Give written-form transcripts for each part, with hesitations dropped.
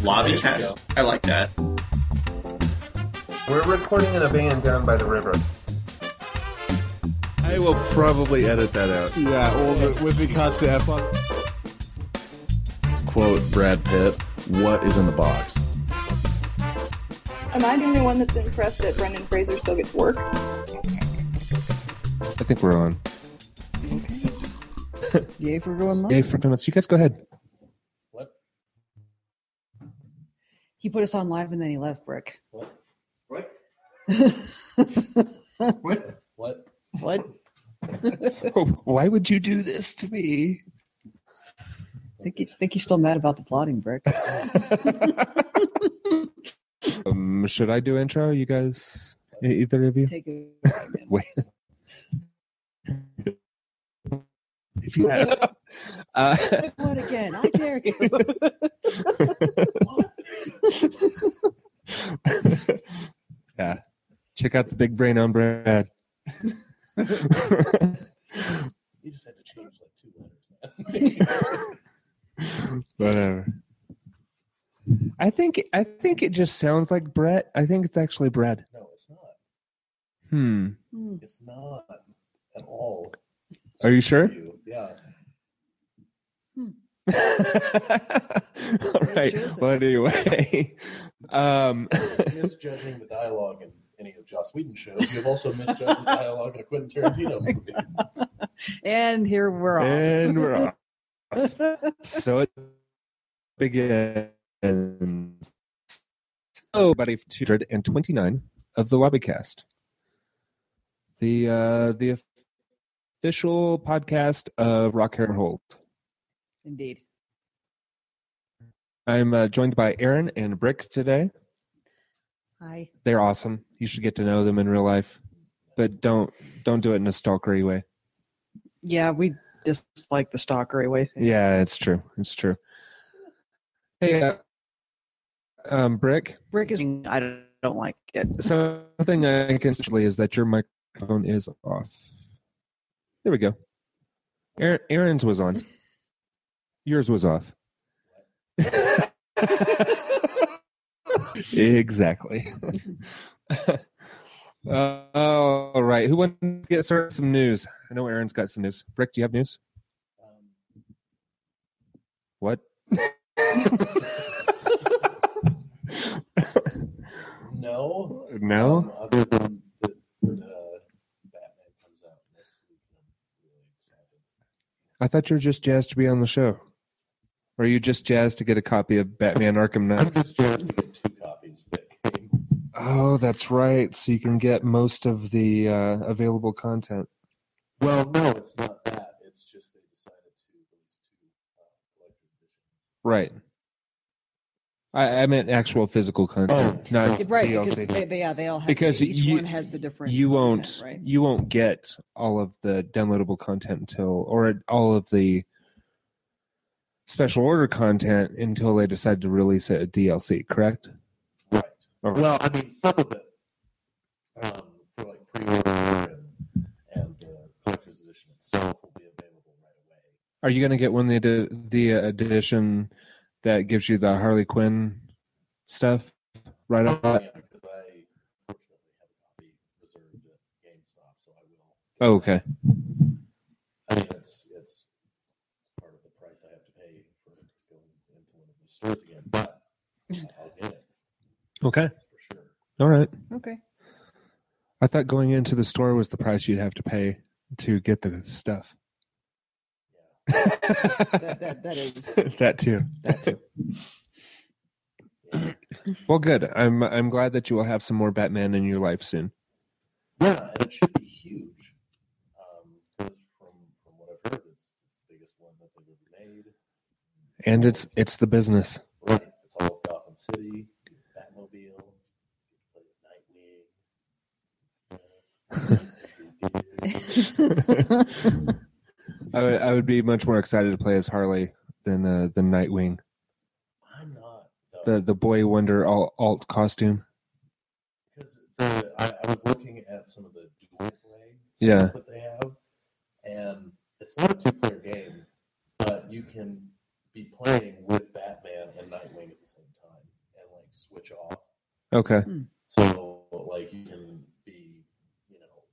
Lobbycast? I like that. We're recording in a van down by the river. I will probably edit that out. Yeah, well, with the constant F-on. Quote Brad Pitt, what is in the box? Am I the only one that's impressed that Brendan Fraser still gets work? I think we're on. Okay. Yay for going live. Yay for donuts. You guys go ahead. What? He put us on live and then he left, Brick. What? What? What? What? What? Why would you do this to me? Think he's still mad about the plotting, Brick. Should I do intro? You guys, either of you? Take it. Wait. If you have, What again? I dare you. Yeah. Check out the big brain on Brad. You just had to change like 2 letters. Whatever. I think it just sounds like Brett. I think it's actually Brad. No, it's not. It's not at all. Are you sure? Yeah. All right. Well, anyway, Misjudging the dialogue in any of Joss Whedon's shows. You've also misjudged the dialogue in a Quentin Tarantino movie. And here we're off. and we're off. So it begins. Oh, buddy, 229 of the Lobbycast, the official podcast of Rock, Hair, and Hold. Indeed. I'm joined by Erin and Brick today. Hi. They're awesome. You should get to know them in real life, but don't do it in a stalkery way. Yeah, we dislike the stalkery way thing. Yeah, it's true. It's true. Hey, Brick. Brick is. I don't like it. Something I can say is that your microphone is off. There we go. Erin's was on. Yours was off. Exactly. All right. Who wants to get started with some news? I know Erin's got some news. Brick, do you have news? What? No. No? Other than the Batman comes out next week, I'm really excited. I thought you were just jazzed to be on the show. Or are you just jazzed to get a copy of Batman Arkham Knight? I'm just jazzed to get 2 copies of that game. Oh, that's right. So you can get most of the available content. Well, no, it's not that. It's just they decided to release 2 collector's editions. Right. I meant actual physical content, not Right, DLC. because they all have. Because each you- one has the different. You won't content, right? you won't get all of the downloadable content until, or all of the special order content until they decide to release it at DLC, correct? Right. Okay. Well, I mean, some of it for like pre-order and the collector's edition itself will be available right away. Are you going to get one the edition that gives you the Harley Quinn stuff right off? Yeah, because I fortunately have a copy reserved at GameStop, so I will. Oh, okay. I mean, it's part of the price I have to pay for going into one of the stores again, but I'll get it. Okay. That's for sure. All right. Okay. I thought going into the store was the price you'd have to pay to get the stuff. That is. That too. Well, good. I'm glad that you will have some more Batman in your life soon. Yeah, and it should be huge. Because from what I've heard, it's the biggest one that they've ever made. And it's the business. Right. It's all of Gotham City, Batmobile, Nightwing. I would be much more excited to play as Harley than Nightwing. I'm not. The Boy Wonder alt costume. Because I was looking at some of the dual play Yeah. stuff that they have, and it's not a 2-player game, but you can be playing with Batman and Nightwing at the same time and like switch off. Okay. So like you can be,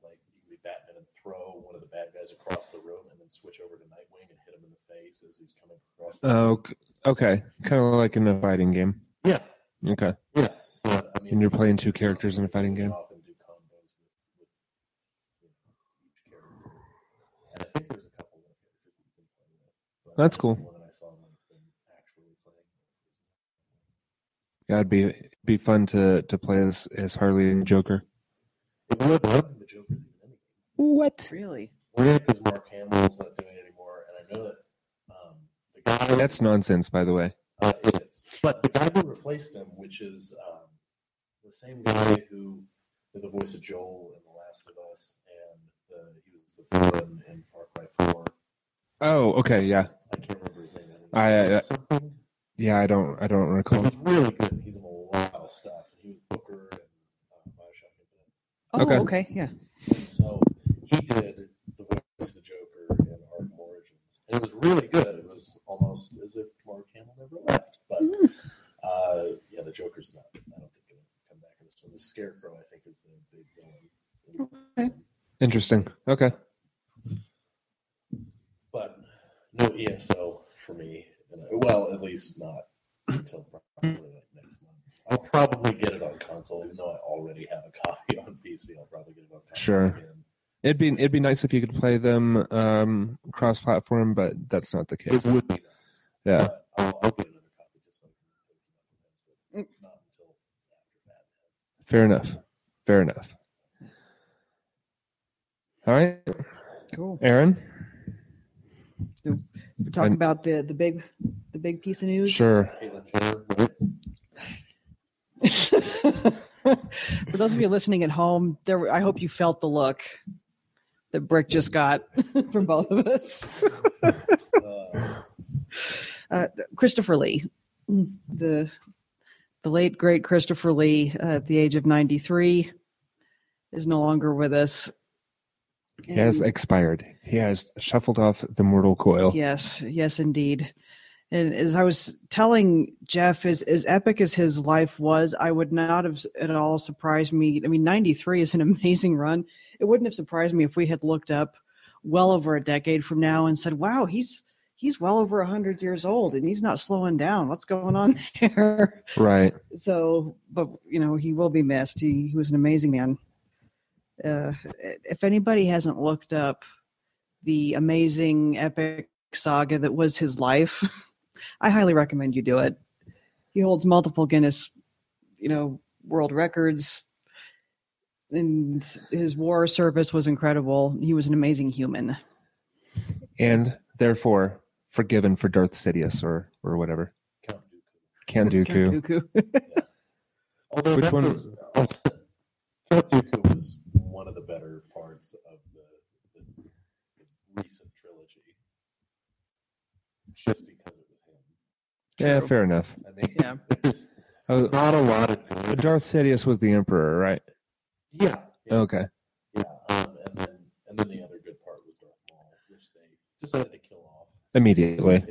like you can be Batman and throw one of the bad guys across the room and then switch over to Nightwing and hit him in the face as he's coming across the room. Okay. Kind of like in a fighting game. Yeah. Okay. Yeah. But, I mean, And you're playing two characters in a fighting game. Off and do combos with each character. And I think there's a couple of characters that you can play with. But That's cool. More than I saw them actually playing. Yeah, it'd be fun to play as Harley and Joker. It would, but I don't think the Joker's even in the game. What? Really? Weird because Mark Hamill's not doing it anymore, and I know that the guy. That's nonsense, by the way. It is. But the guy who replaced him, which is the same guy who did the voice of Joel in The Last of Us, and he was the villain in Far Cry 4. Oh, okay, yeah. I can't remember his name. Something. Yeah, I don't recall. He's really good. He's in a lot of stuff. He was Booker and Bioshock Infinite. Oh, okay, yeah. And so he did the voice of the Joker in Arkham Origins. And it was really good. It was almost as if Mark Hamill never left. But yeah, the Joker's not. I don't think he'll come back in this one. The Scarecrow, I think, is the big villain. Okay. Interesting. Okay. But no ESO for me. Well, at least not until probably like next month. I'll probably get it on console, even though I already have a copy on PC. I'll probably get it on console. Sure. Again. It'd be nice if you could play them cross-platform, but that's not the case. It would be nice. Yeah. But I'll get another copy just so I can not until after that. Fair enough. All right. Cool. Aaron? We're talking about the big piece of news. Sure. For those of you listening at home, I hope you felt the look that Brick just got from both of us. Christopher Lee, the late great Christopher Lee, at the age of 93, is no longer with us. He has expired. He has shuffled off the mortal coil. Yes, indeed. And as I was telling Geoff, as epic as his life was, I would not have at all surprised me. I mean, 93 is an amazing run. It wouldn't have surprised me if we had looked up well over a decade from now and said, wow, he's well over 100 years old and he's not slowing down. What's going on there? Right. So, but, he will be missed. He was an amazing man. If anybody hasn't looked up the amazing epic saga that was his life, I highly recommend you do it. He holds multiple Guinness, world records, and his war service was incredible. He was an amazing human. And therefore forgiven for Darth Sidious or whatever. Count Dooku. Yeah. Although Which one? Count Dooku was one of the better parts of the recent trilogy, just because it was him. Yeah, fair enough. I mean, Yeah. there's Oh, not a lot of good. Darth Sidious was the Emperor, right? Yeah. Okay. Yeah. And then the other good part was Darth Maul, which they decided to kill off Immediately.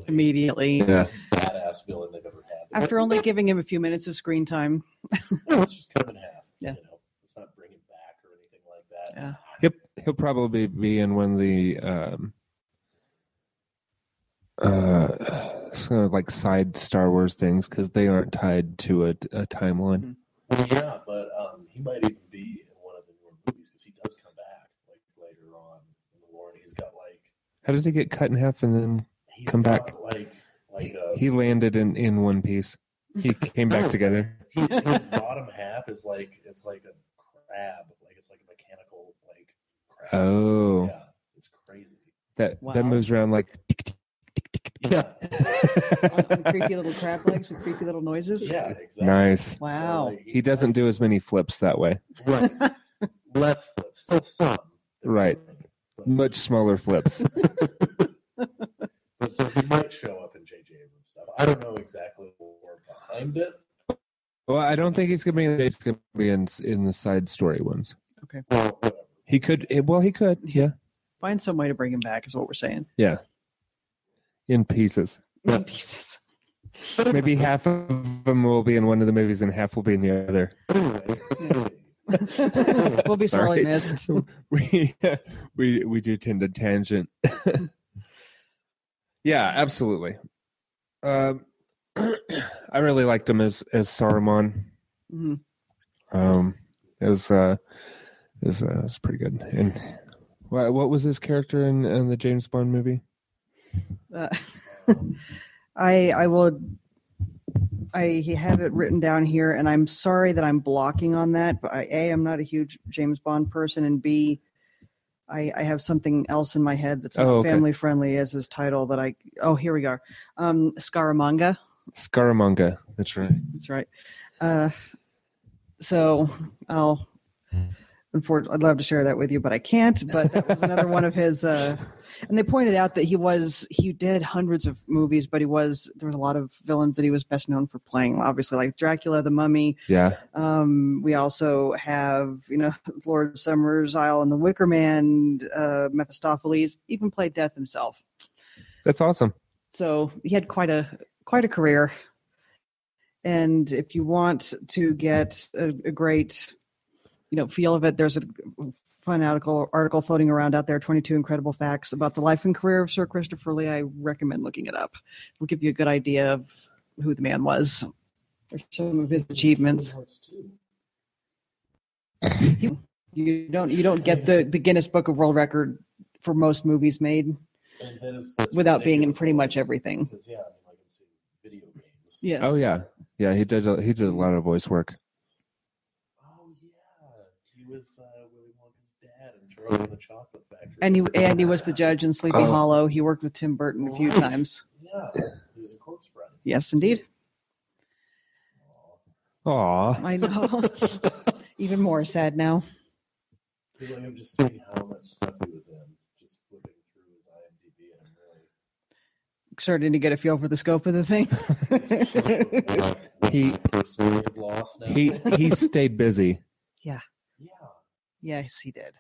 Immediately. Yeah. Badass villain they've ever had. After only giving him a few minutes of screen time. Let's just cut him in half. Yeah. Let's not bring him back or anything like that. Yeah. He'll probably be in one of the sort of like side Star Wars things because they aren't tied to a timeline. Well, yeah, but he might even be in one of the newer movies because he does come back like later on in the lore, and he's got like. How does he get cut in half and then He's come got, back? He He landed in one piece. He came back together. his bottom half is like it's like a crab, like it's like a mechanical like crab. Oh, Yeah, it's crazy. that Wow. moves around like. Yeah, on creaky little crab legs with creaky little noises. yeah, exactly. Nice. Wow. So, like, He doesn't do as many flips that way. right. Less flips, still some. Right. But, Much smaller flips. but so he might show up in J.J. Abrams stuff. I don't know exactly the lore behind it. Well, I don't think he's gonna be. He's gonna be in the side story ones. Well, whatever. He could. Well, he could. Yeah. Find some way to bring him back is what we're saying. Yeah. In pieces. pieces. Maybe half of them will be in one of the movies and half will be in the other. We'll be sorely Sorry. missed. We do tend to tangent. Yeah, absolutely. I really liked him as Saruman. Mm-hmm. It was pretty good. And what was his character in the James Bond movie? I have it written down here, and I'm sorry that I'm blocking on that. But I'm not a huge James Bond person, and B, I have something else in my head that's not family friendly as his title. Here we go. Scaramanga. Scaramanga. That's right. That's right. So unfortunately, I'd love to share that with you, but I can't. But that was another one of his. And they pointed out that he did hundreds of movies, but there was a lot of villains that he was best known for playing. Obviously, like Dracula, the Mummy. Yeah. We also have, Lord Summer's Isle and the Wicker Man, Mephistopheles, even played Death himself. That's awesome. So he had quite a career. And if you want to get a great, feel of it, there's a fun article floating around out there, 22 incredible facts about the life and career of Sir Christopher Lee. I recommend looking it up. It'll give you a good idea of who the man was, or some of his achievements. You don't get the Guinness Book of World Record for most movies made without being in pretty much everything. Video games. Yes. Oh yeah. Yeah, he did a lot of voice work. Oh yeah, he was Willy Wonka's dad in Charlie and the Chocolate Factory. And he was the judge in Sleepy Hollow. He worked with Tim Burton a few times. Yeah, he was a corpse bride. Yes, indeed. Aw. I know. Even more sad now. I'm just seeing how much stuff he was in. Just flipping through his IMDb, and I'm really starting to get a feel for the scope of the thing. He stayed busy. Yeah. Yes, he did.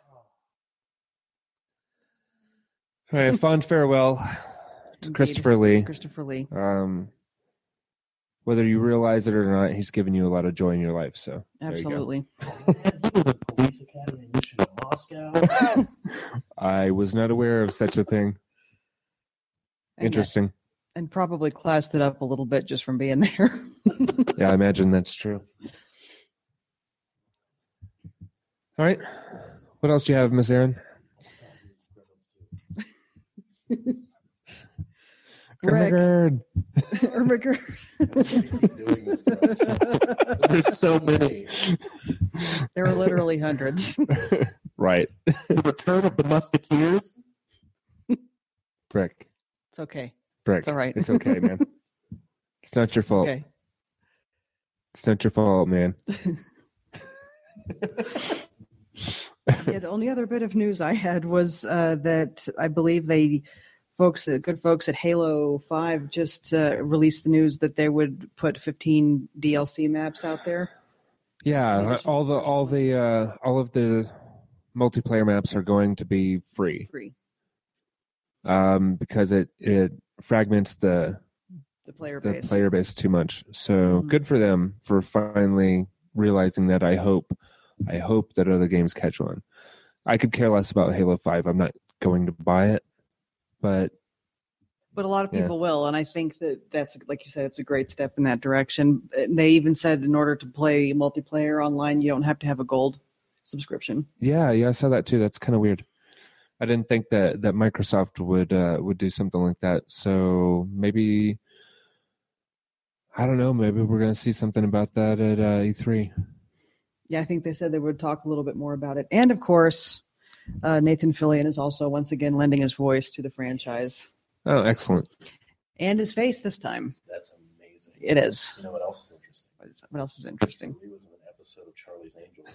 All right, fond farewell to Christopher Lee. Christopher Lee. Whether you realize it or not, he's given you a lot of joy in your life. So absolutely. He was a police academy mission in Moscow. I was not aware of such a thing. Interesting. And probably classed it up a little bit just from being there. Yeah, I imagine that's true. All right. What else do you have, Miss Erin? Ermagerd. There's so many. There are literally hundreds. Right. The Return of the Musketeers. Brick. It's okay. Brick. It's all right. It's okay, man. It's not your fault. Okay. It's not your fault, man. Yeah, the only other bit of news I had was that I believe good folks at Halo 5 just released the news that they would put 15 DLC maps out there. Yeah, all of the multiplayer maps are going to be free. Because it fragments the player base too much. So good for them for finally realizing that. I hope that other games catch on. I could care less about Halo 5. I'm not going to buy it, but a lot of people will, and I think that's, like you said, it's a great step in that direction. They even said in order to play multiplayer online, you don't have to have a gold subscription. Yeah, I saw that too. That's kind of weird. I didn't think that Microsoft would do something like that. So maybe, I don't know, maybe we're going to see something about that at E3. Yeah, I think they said they would talk a little bit more about it. And of course, Nathan Fillion is also once again lending his voice to the franchise. Oh, excellent. And his face this time. That's amazing. It is. You know what else is interesting? What else is interesting? He was in an episode of Charlie's Angels in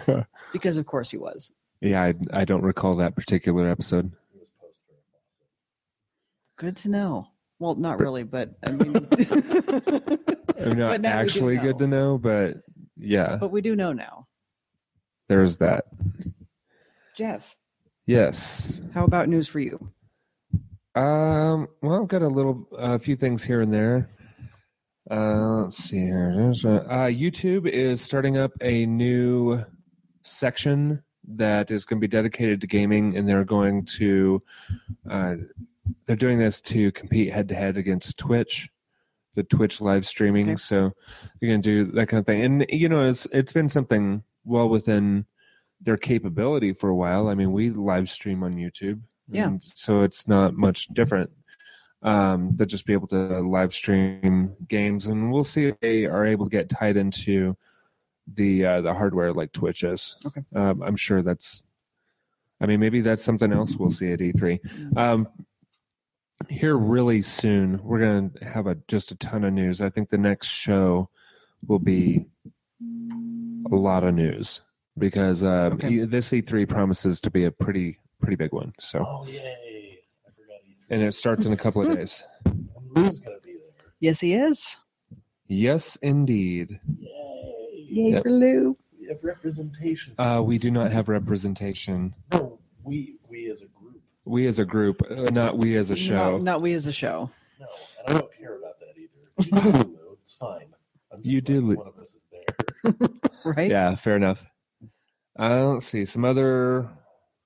1980. Because of course he was. Yeah, I don't recall that particular episode. He was post-Farrah Fawcett. Good to know. Well, not really, but I mean... I'm not actually good to know, but yeah. But we do know now. There's that. Geoff, Yes. How about news for you? Well, I've got a few things here and there. Let's see here. YouTube is starting up a new section that is going to be dedicated to gaming, and they're going to they're doing this to compete head to head against Twitch, the Twitch live streaming. Okay. So you're going to do that kind of thing, and it's been something well within their capability for a while. I mean, we live stream on YouTube. Yeah. So it's not much different. They'll just be able to live stream games, and we'll see if they are able to get tied into the hardware like Twitch is. Okay. I'm sure maybe that's something else we'll see at E3. Here really soon, we're going to have just a ton of news. I think the next show will be a lot of news because this E3 promises to be a pretty big one. So. Oh, yay. I forgot E3. And it starts in a couple of days. Lou's going to be there. Yes, he is. Yes, indeed. Yay. Yay for Lou. We have representation. We do not have representation. No, we as a group. We as a group, not we as a show. Not we as a show. No, and I don't care about that either. You do, Lou. It's fine. You do. One of us is there. Right? Yeah, fair enough. Let's see. Some other...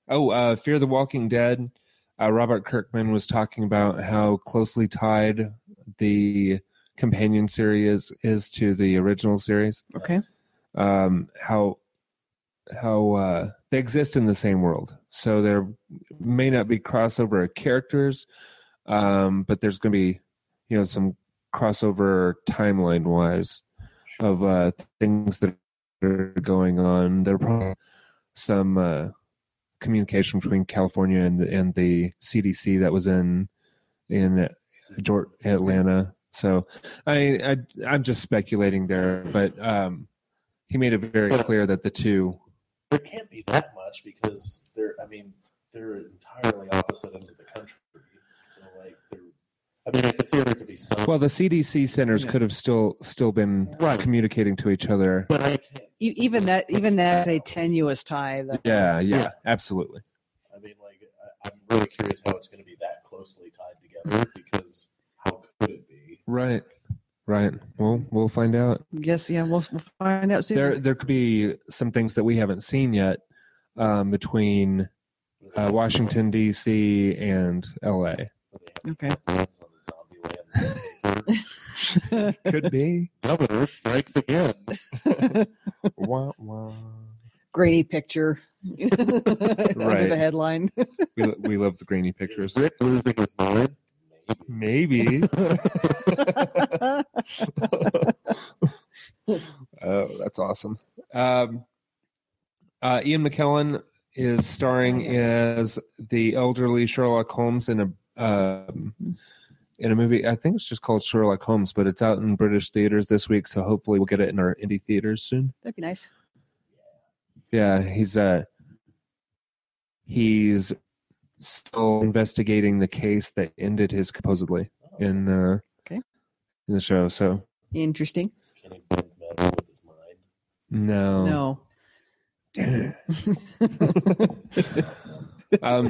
Fear the Walking Dead. Robert Kirkman was talking about how closely tied the companion series is to the original series. Okay. How they exist in the same world. So there may not be crossover of characters, but there's going to be, some crossover timeline-wise of things that are going on. There are probably some communication between California and the CDC that was in Atlanta. So I'm just speculating there, but he made it very clear that the two. There can't be that much because they're entirely opposite ends of the country. So I could see there could be some. Well, the CDC centers could have still been communicating to each other. But I can't. Even that's a tenuous tie. Yeah, absolutely. I mean, I'm really curious how it's going to be that closely tied together because how could it be? Right. Well, we'll find out. Yes, yeah, we'll find out soon. There could be some things that we haven't seen yet between Washington D.C. and L.A. Okay. Could be. Governor strikes again. Wah, wah. Grainy picture. Under the headline. We love the grainy pictures. Is Rick losing his mind? Maybe. Oh, that's awesome. Ian McKellen is starring as the elderly Sherlock Holmes in a movie. I think it's just called Sherlock Holmes, but it's out in British theaters this week, so hopefully we'll get it in our indie theaters soon. That'd be nice. Yeah, he's still investigating the case that ended his supposedly in the show. So interesting. Can he bend metal with his mind? No.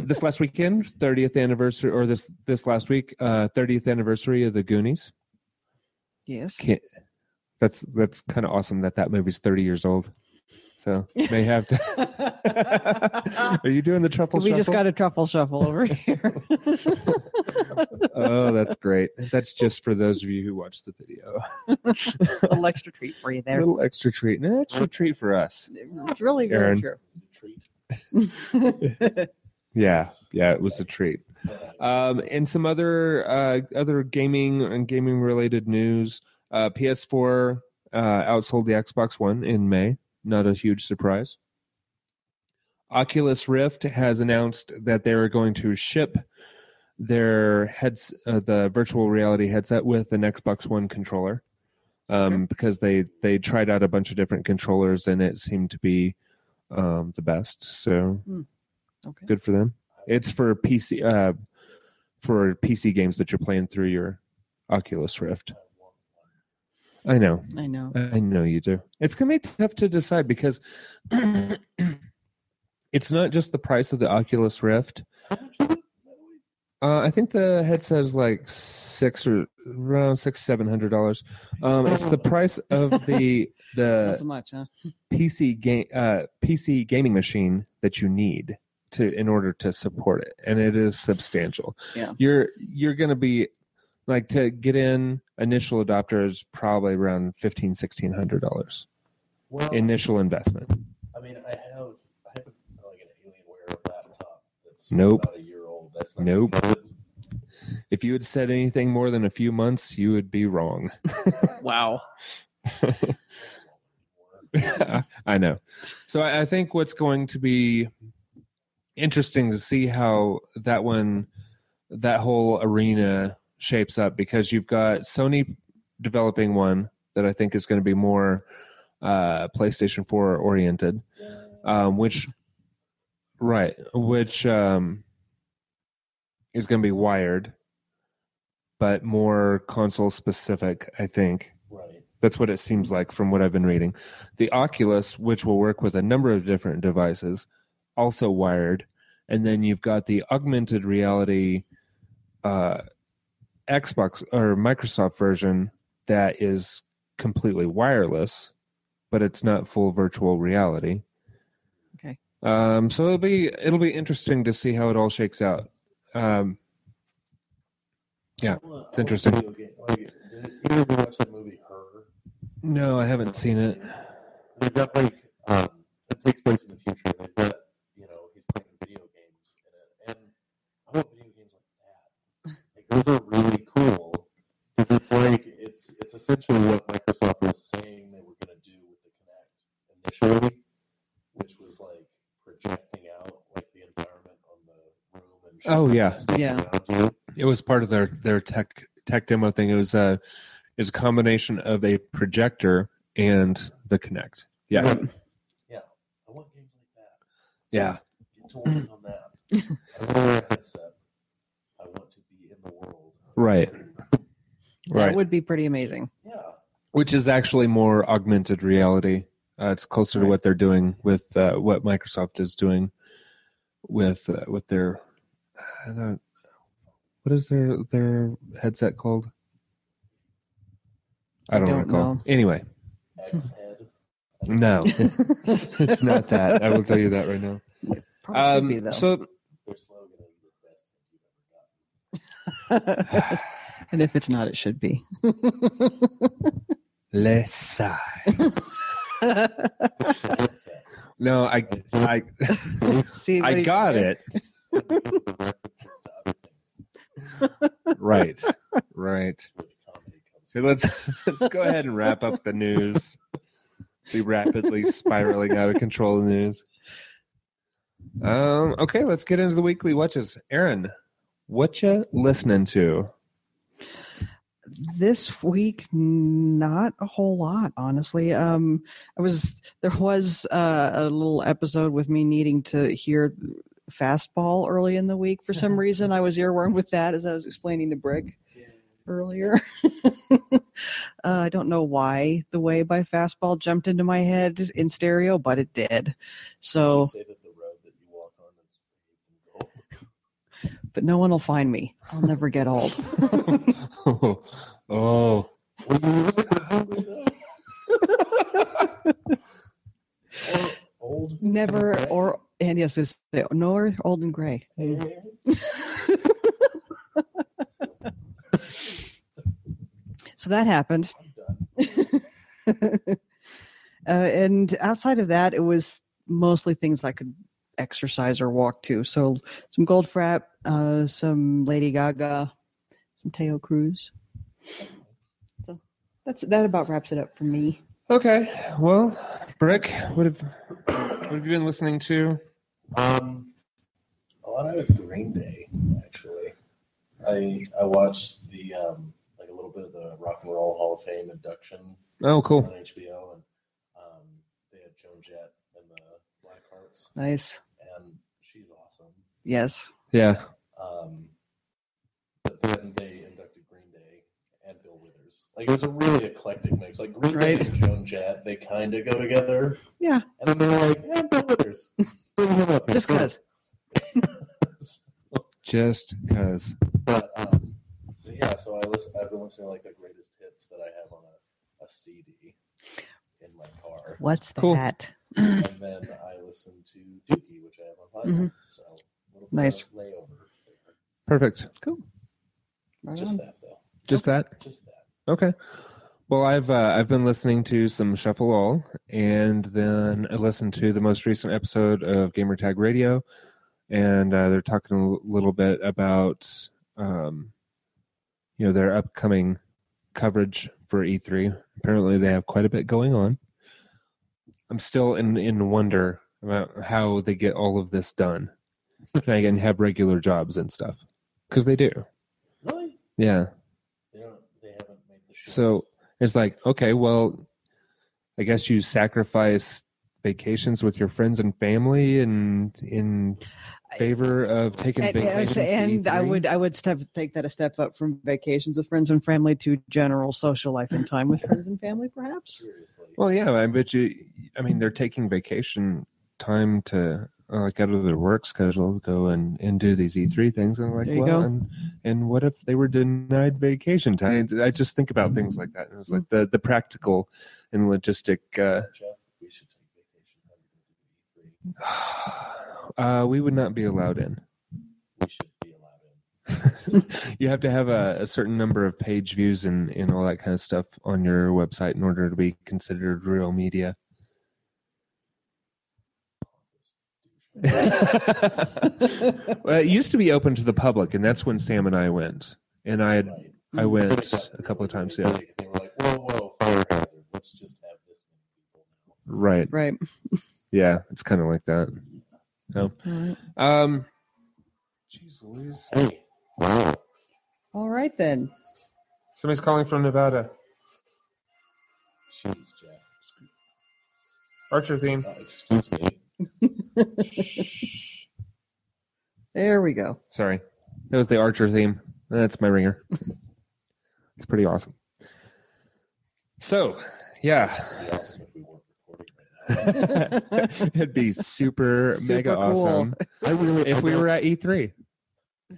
This last weekend, 30th anniversary, or this last week, 30th anniversary of the Goonies. Yes. That's kind of awesome that movie's 30 years old. So may have to. Are you doing the truffle shuffle? We just got a truffle shuffle over here. Oh, that's great. That's just for those of you who watch the video. A little extra treat for you there. A little extra treat. An extra treat for us. It's really Erin. true. Yeah, it was a treat. And some other gaming and gaming related news. PS4 outsold the Xbox One in May. Not a huge surprise. Oculus Rift has announced that they are going to ship their the virtual reality headset with an Xbox One controller, because they tried out a bunch of different controllers and it seemed to be the best. So good for them. It's for PC games that you're playing through your Oculus Rift. I know you do. It's going to be tough to decide because it's not just the price of the Oculus Rift. I think the headset is like around $600-$700. It's the price of the Not so much, huh? PC gaming machine that you need in order to support it, and it is substantial. Yeah. You're going to be like, to get in, initial adopter is probably around $1,500-$1,600. Well, initial investment. I mean, I have like an Alienware laptop that's Nope. about a year old. That's not Nope. good. If you had said anything more than a few months, you would be wrong. Wow. I know. So I think what's going to be interesting to see how that whole arena shapes up, because you've got Sony developing one that I think is going to be more PlayStation 4 oriented, which is going to be wired, but more console specific, I think. Right. That's what it seems like from what I've been reading. The Oculus, which will work with a number of different devices, also wired. And then you've got the augmented reality Xbox or Microsoft version that is completely wireless, but it's not full virtual reality. Okay. So it'll be interesting to see how it all shakes out. Yeah, it's interesting. Did either of you watch that movie, Her? No, I haven't seen it. They've got it takes place in the future. They've got, he's playing video games in it, and I want video games like that. Like, those are really cool, because it's essentially what Microsoft was saying they were going to do with the Kinect initially, which was like projecting out like the environment on the room and around you. It was part of their tech demo thing. It was a combination of a projector and the Kinect. Yeah. Yeah. I want games like that. Yeah. Get to work on that. I don't wear a headset. I want to be in the world. Right. That would be pretty amazing. Yeah. Which is actually more augmented reality. It's closer to what they're doing with what Microsoft is doing with their. What is their headset called? I don't recall. Anyway. X-Head. No, it's not that. I will tell you that right now. Probably should be, though. So, their slogan is the best you've ever gotten. And if it's not, it should be. Let's sigh. No, I See, I got it. Right. So let's go ahead and wrap up the news. The rapidly spiraling out of control news. Okay, let's get into the weekly watches. Erin, what you listening to? This week, not a whole lot, honestly. There was a little episode with me needing to hear Fastball early in the week. For some reason, I was earwormed with that, as I was explaining to Brick earlier. I don't know why The Way by Fastball jumped into my head in stereo, but it did. So, Did you say that the road that you walk on is paved in gold? But no one will find me. I'll never get old. Oh. Old. Never, or, and yes, it's nor old and gray. So that happened. And outside of that, it was mostly things I could exercise or walk to. So some Goldfrapp, some Lady Gaga, some Teo Cruz. So that about wraps it up for me. Okay. Well, Brick, what have you been listening to? A lot of Green Day, actually. I watched the like a little bit of the Rock and Roll Hall of Fame induction. Oh, cool. On HBO, and they had Joan Jett and the Blackhearts. Nice. And she's awesome. Yes. Yeah. But then they inducted Green Day and Bill Withers. Like, it was a really eclectic mix. Like, Green Day and Joan Jett, they kind of go together. Yeah. And then they're like, Bill Withers. Just because. Just because. But yeah, so I've been listening to like the greatest hits that I have on a CD in my car. What's Cool. that? And then I listen to Dookie, which I have on vinyl. Mm-hmm. So a little Nice. bit of layover there. Perfect. Cool. Right Just on. that though. Just that? Just that. Okay. Well, I've been listening to some Shuffle All, and then I listened to the most recent episode of Gamertag Radio, and they're talking a little bit about their upcoming coverage for E3. Apparently, they have quite a bit going on. I'm still in wonder about how they get all of this done, and have regular jobs and stuff, because they do. Really? Yeah. They haven't made the show. So it's like, okay, well, I guess you sacrifice vacations with your friends and family and in favor of taking vacations. And I would take that a step up from vacations with friends and family to general social life and time with friends and family, perhaps. Seriously. Well, yeah, I bet you. I mean, they're taking vacation time to like out of their work schedules, go and do these E3 things, and like, There you well, go. and what if they were denied vacation time? I just think about things like that. And it was like the practical and logistic. Jeff, we should take vacation time to do E3. We would not be allowed in. We should be allowed in. You have to have a certain number of page views and all that kind of stuff on your website in order to be considered real media. Well, it used to be open to the public, and that's when Sam and I went. And I went a couple of times. Yeah, They were like, whoa, fire hazard. Let's just have this many people now. right. Right. Yeah, it's kind of like that. So, jeez Louise. Hey, wow. All right, then. Somebody's calling from Nevada. Jeez, Jeff. Archer theme. Excuse me. There we go. Sorry. That was the Archer theme. That's my ringer. It's pretty awesome. So, yeah. It'd be awesome if we weren't recording right now. It'd be super mega cool. awesome if we were at E3.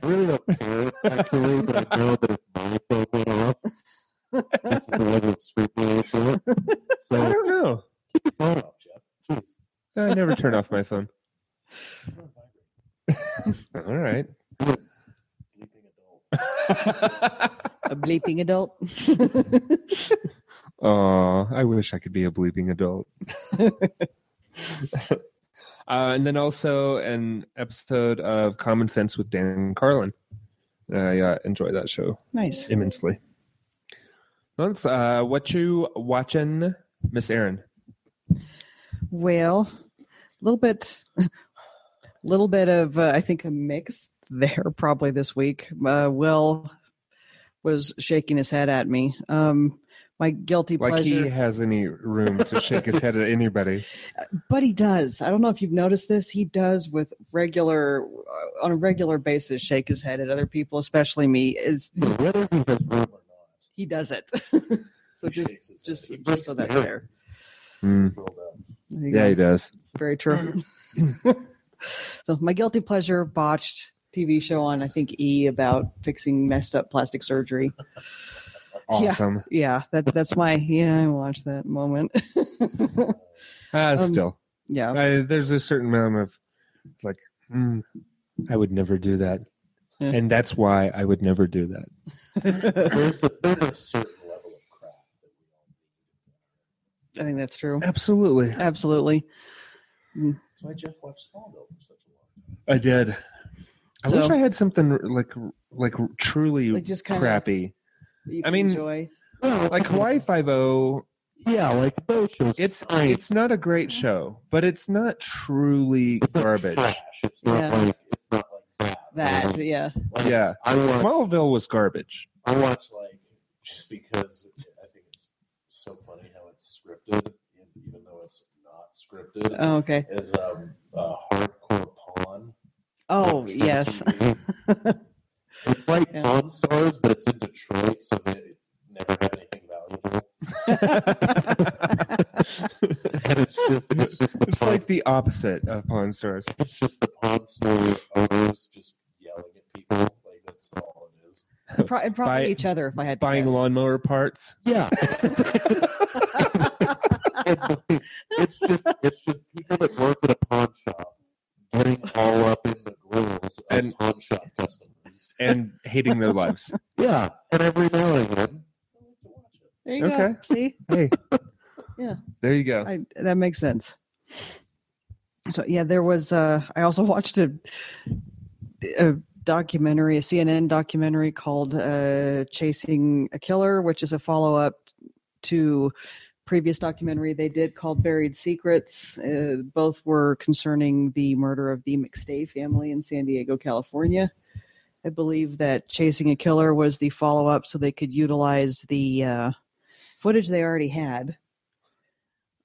I really don't care, actually, but I know that if my phone went off, this is the level of scrupulation. So, I don't know. keep your phone off, Jeff. Jeez. I never turn off my phone. All right. Bleeping adult. A bleeping adult. Oh, I wish I could be a bleeping adult. And then also an episode of Common Sense with Dan Carlin. I enjoy that show Nice. immensely. That's what you watching, Miss Erin? Well, a little bit of I think a mix there probably this week. Will was shaking his head at me. My guilty pleasure. Like he has any room to shake his head at anybody. But he does. I don't know if you've noticed this. He does on a regular basis shake his head at other people, especially me. So whether he has room or not, He does it. So he just so that's there. Mm. Will does. There you Yeah, go. he does. Very true. So my guilty pleasure botched TV show on I think E about fixing messed up plastic surgery. Awesome. Yeah, that's my I watched that moment. Still. Yeah. There's a certain amount of like, I would never do that. Yeah. And that's why I would never do that. There's a certain level of crap that we all need. I think that's true. Absolutely. Absolutely. That's why Jeff watched Smallville for such a long time. I did. I wish I had something like truly Like just kinda- crappy. You I can mean, enjoy. Like Hawaii Five-0, Yeah, like those shows. it's not a great show, but it's not truly It's not garbage. trash. It's not Yeah. like that. Yeah. Like, Yeah. I watch Smallville was garbage. like just because I think it's so funny how it's scripted, even though it's not scripted. Oh, okay. Is Hardcore Pawn. Oh, From yes. TV. It's like Yeah. Pawn Stars, but it's in Detroit, so they never have anything valuable. And it's like the opposite of Pawn Stars. It's just the Pawn Store owners just yelling at people. Like, that's all it is. And probably each other, if I had to buying guess. lawnmower parts. Yeah. it's just people that work at a pawn shop getting all up in the grills of pawn shop customers and hating their lives. Yeah, and every now and again, there you go. See, hey, yeah, there you go. That makes sense. So yeah, there was. I also watched a documentary, a CNN documentary called "Chasing a Killer," which is a follow-up to previous documentary they did called Buried Secrets. Both were concerning the murder of the McStay family in San Diego, California. I believe that Chasing a Killer was the follow-up so they could utilize the footage they already had.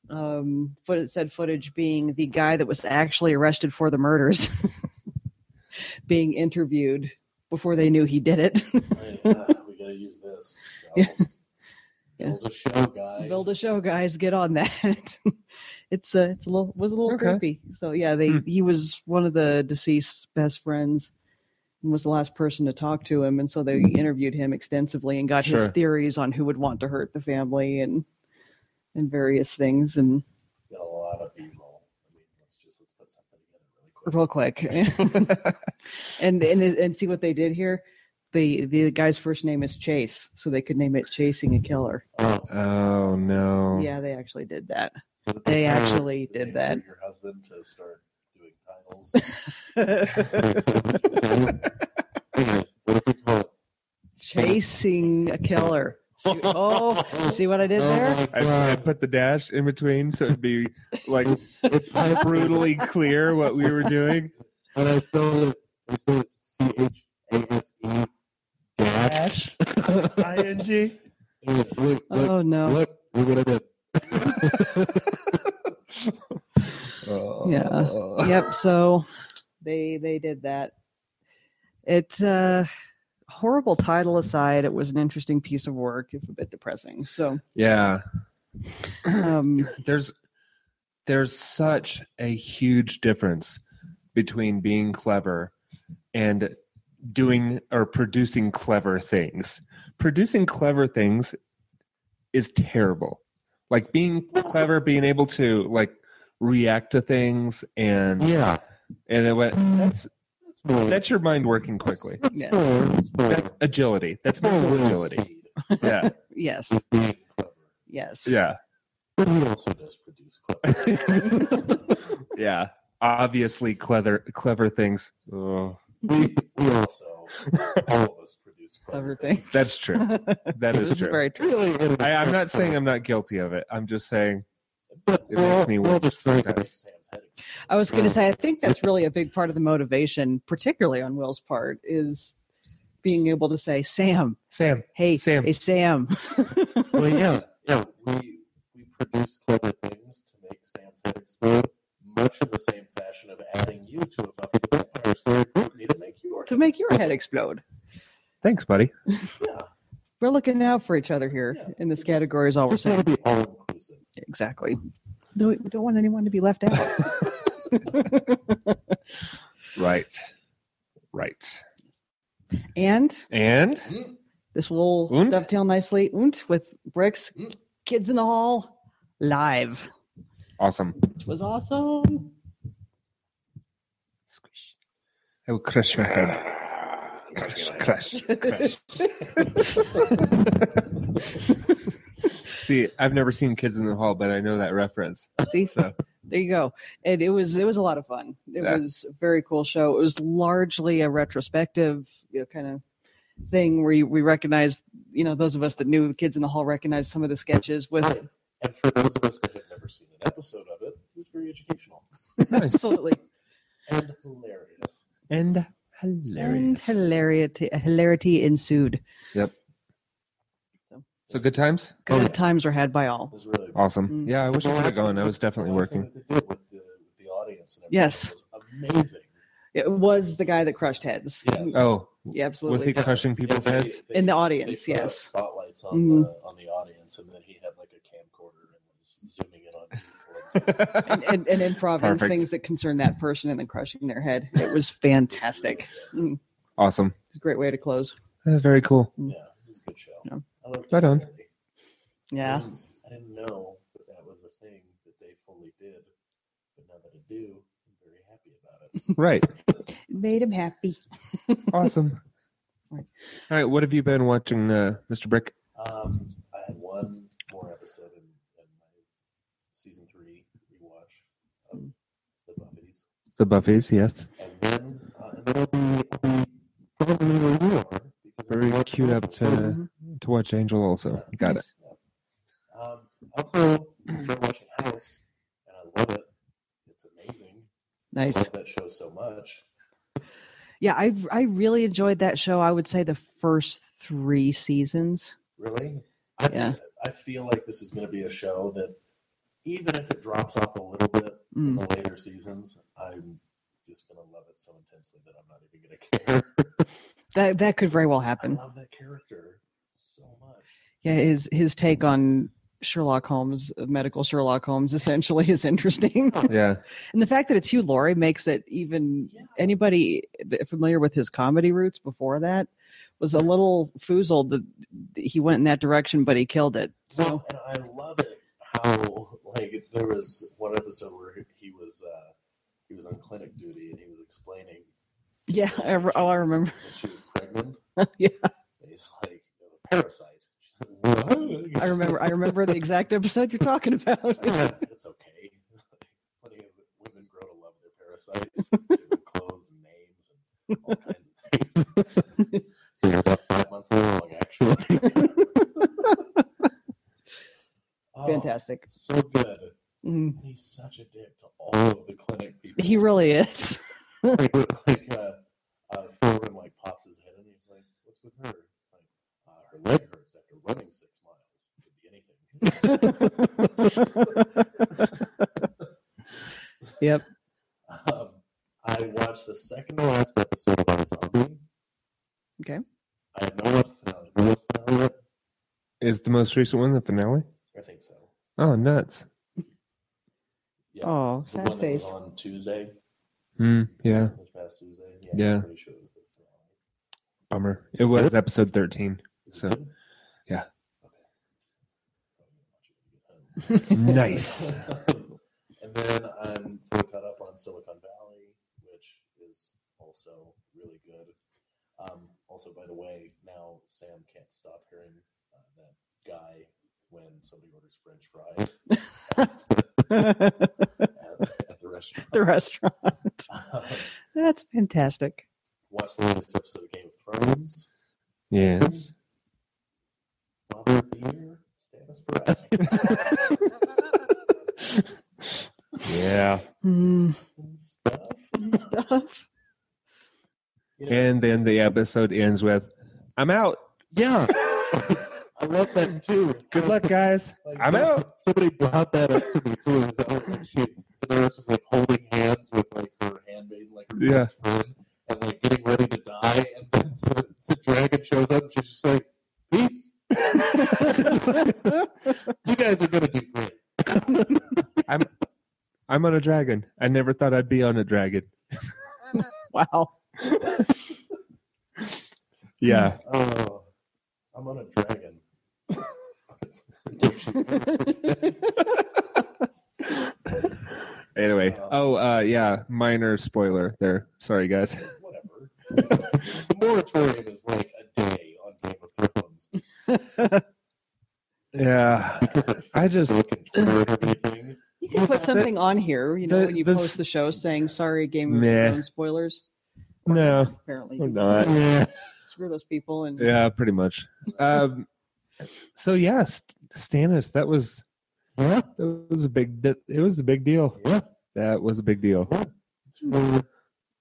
Footage being the guy that was actually arrested for the murders being interviewed before they knew he did it. we gotta use this. So. Yeah. Build a show, guys. Build a show, guys. Get on that. Was a little creepy. So yeah, he was one of the deceased's best friends and was the last person to talk to him, and so they interviewed him extensively and got his theories on who would want to hurt the family and various things. And got a lot of B-roll. I mean, let's put something together real quick. and see what they did here. The guy's first name is Chase, so they could name it Chasing a Killer. Oh no! Yeah, they actually did that. So they actually did that. Your husband to start doing titles. Anyways, what if we call it Chasing a Killer? See what I did there? I put the dash in between so it'd be like it's brutally clear what we were doing. And I spelled it CHASE dash ING. Oh no! Look what I did. Yeah. Yep. So they did that. It's horrible title aside, it was an interesting piece of work, if a bit depressing. So yeah, there's such a huge difference between being clever and doing or producing clever things. Producing clever things is terrible. Like being clever, being able to like react to things and that's your mind working quickly. That's agility. That's mental agility. Yeah. Yes. Yes. Yeah. But he also does produce clever. Yeah. Obviously clever things. Oh. We also, all of us produce clever things. That's true. That is true. Very true. I'm not saying I'm not guilty of it. I'm just saying it makes me wince sometimes. I was going to say, I think that's really a big part of the motivation, particularly on Will's part, is being able to say, Sam, hey, Sam. Well, yeah. We produce clever things to make Sam's head explode, much in the same fashion of adding you to a Buffy the Vampire Slayer company to make your head explode. Thanks, buddy. Yeah. We're looking out for each other here in this category is all we're saying. It's got to be all inclusive. Exactly. No, we don't want anyone to be left out. Right. And this will dovetail nicely with Brick's Kids in the Hall live. Awesome. Which was awesome. Squish. I will crush your head. Crush. See, I've never seen Kids in the Hall, but I know that reference. See, so there you go. And it was a lot of fun. It was a very cool show. It was largely a retrospective, kind of thing where we recognized, those of us that knew Kids in the Hall recognized some of the sketches with. And for those of us that had never seen an episode of it, it was very educational. Absolutely. And hilarious. And hilarity ensued. Yep. So good times? Good times were had by all. It was really awesome. Mm-hmm. Yeah, I wish I could have gone. I was definitely working. They did with the audience and everything. Yes. Was amazing. It was the guy that crushed heads. Yes. Oh. Yeah, absolutely. Was he crushing people's heads? In the audience, they put yes. Spotlights on the audience, and then he had like a camcorder and was zooming in on people and and improvising things that concern that person and then crushing their head. It was fantastic. Awesome. It's a great way to close. Very cool. Yeah, it was a good show. Yeah. Right on. Yeah. I didn't know that was a thing that they fully did, but now that I do, I'm very happy about it. Right. It made him happy. Awesome. Right. All right. What have you been watching, Mr. Brick? I had one more episode in my season 3 rewatch of the Buffy's. The Buffy's, yes. And then I'll be probably where you are. Very queued up to watch Angel also. Got it. Also, started watching House, and I love it. It's amazing. Nice. I love that show so much. Yeah, I really enjoyed that show. I would say the first 3 seasons. Really? I feel like this is going to be a show that, even if it drops off a little bit in the later seasons, I'm just going to love it so intensely that I'm not even going to care. That could very well happen. I love that character so much. Yeah, his take on Sherlock Holmes, medical Sherlock Holmes, essentially is interesting. Yeah. And the fact that it's Hugh Laurie makes it even anybody familiar with his comedy roots before that was a little foozled that he went in that direction, but he killed it. So, well, and I love it how there was one episode where he was on clinic duty and he was explaining. Yeah, I remember. When she was pregnant. Yeah. And he's like, parasite. I remember the exact episode you're talking about. It's okay. Plenty of women grow to love their parasites. With clothes and names and all kinds of things. So you're about 5 months along, actually. Fantastic. So good. He's such a dick to all of the clinic people. He really is. Foreman pops his head in and he's like, "What's with her?" Her leg hurts after running 6 miles. Could be anything. Yep. I watched the second to last episode of Our Zombie. Okay. I have not watched the finale. Have you watched the finale yet? Is the most recent one the finale? I think so. Oh, nuts. Yeah. Oh, The sad one face. that was on Tuesday. Yeah. This past Tuesday. Yeah. I'm pretty sure it was the finale. Bummer. It was episode 13. So, yeah. Nice. And then I'm fully caught up on Silicon Valley, which is also really good. Also, by the way, now Sam can't stop hearing that guy when somebody orders French fries at the restaurant. The restaurant. That's fantastic. Watch the latest episode of Game of Thrones. Yes. Father of the Year, Stannis Baratheon. Yeah. Stuff. You know, And then the episode ends with, "I'm out." yeah. I love that too. Good luck, guys. I'm out. Somebody brought that up to me too. And the rest was holding hands with her handmaid, her best friend, and getting ready to die. And then the dragon shows up, and she's just like, "Peace." You guys are gonna do great. I'm on a dragon. I never thought I'd be on a dragon. Wow. Yeah. Oh, I'm on a dragon. Anyway. Yeah. Minor spoiler there. Sorry, guys. Whatever. The moratorium is a day on Game of Thrones. Yeah. I just. Twitter and everything. You can put something on here, when you post the show saying, "Sorry, Game of Thrones spoilers." No. Apparently. Or not. Yeah. Screw those people. And Yeah, pretty much. So yeah, Stannis. That was a big. It was a big deal. Yeah. That was a big deal. Yeah.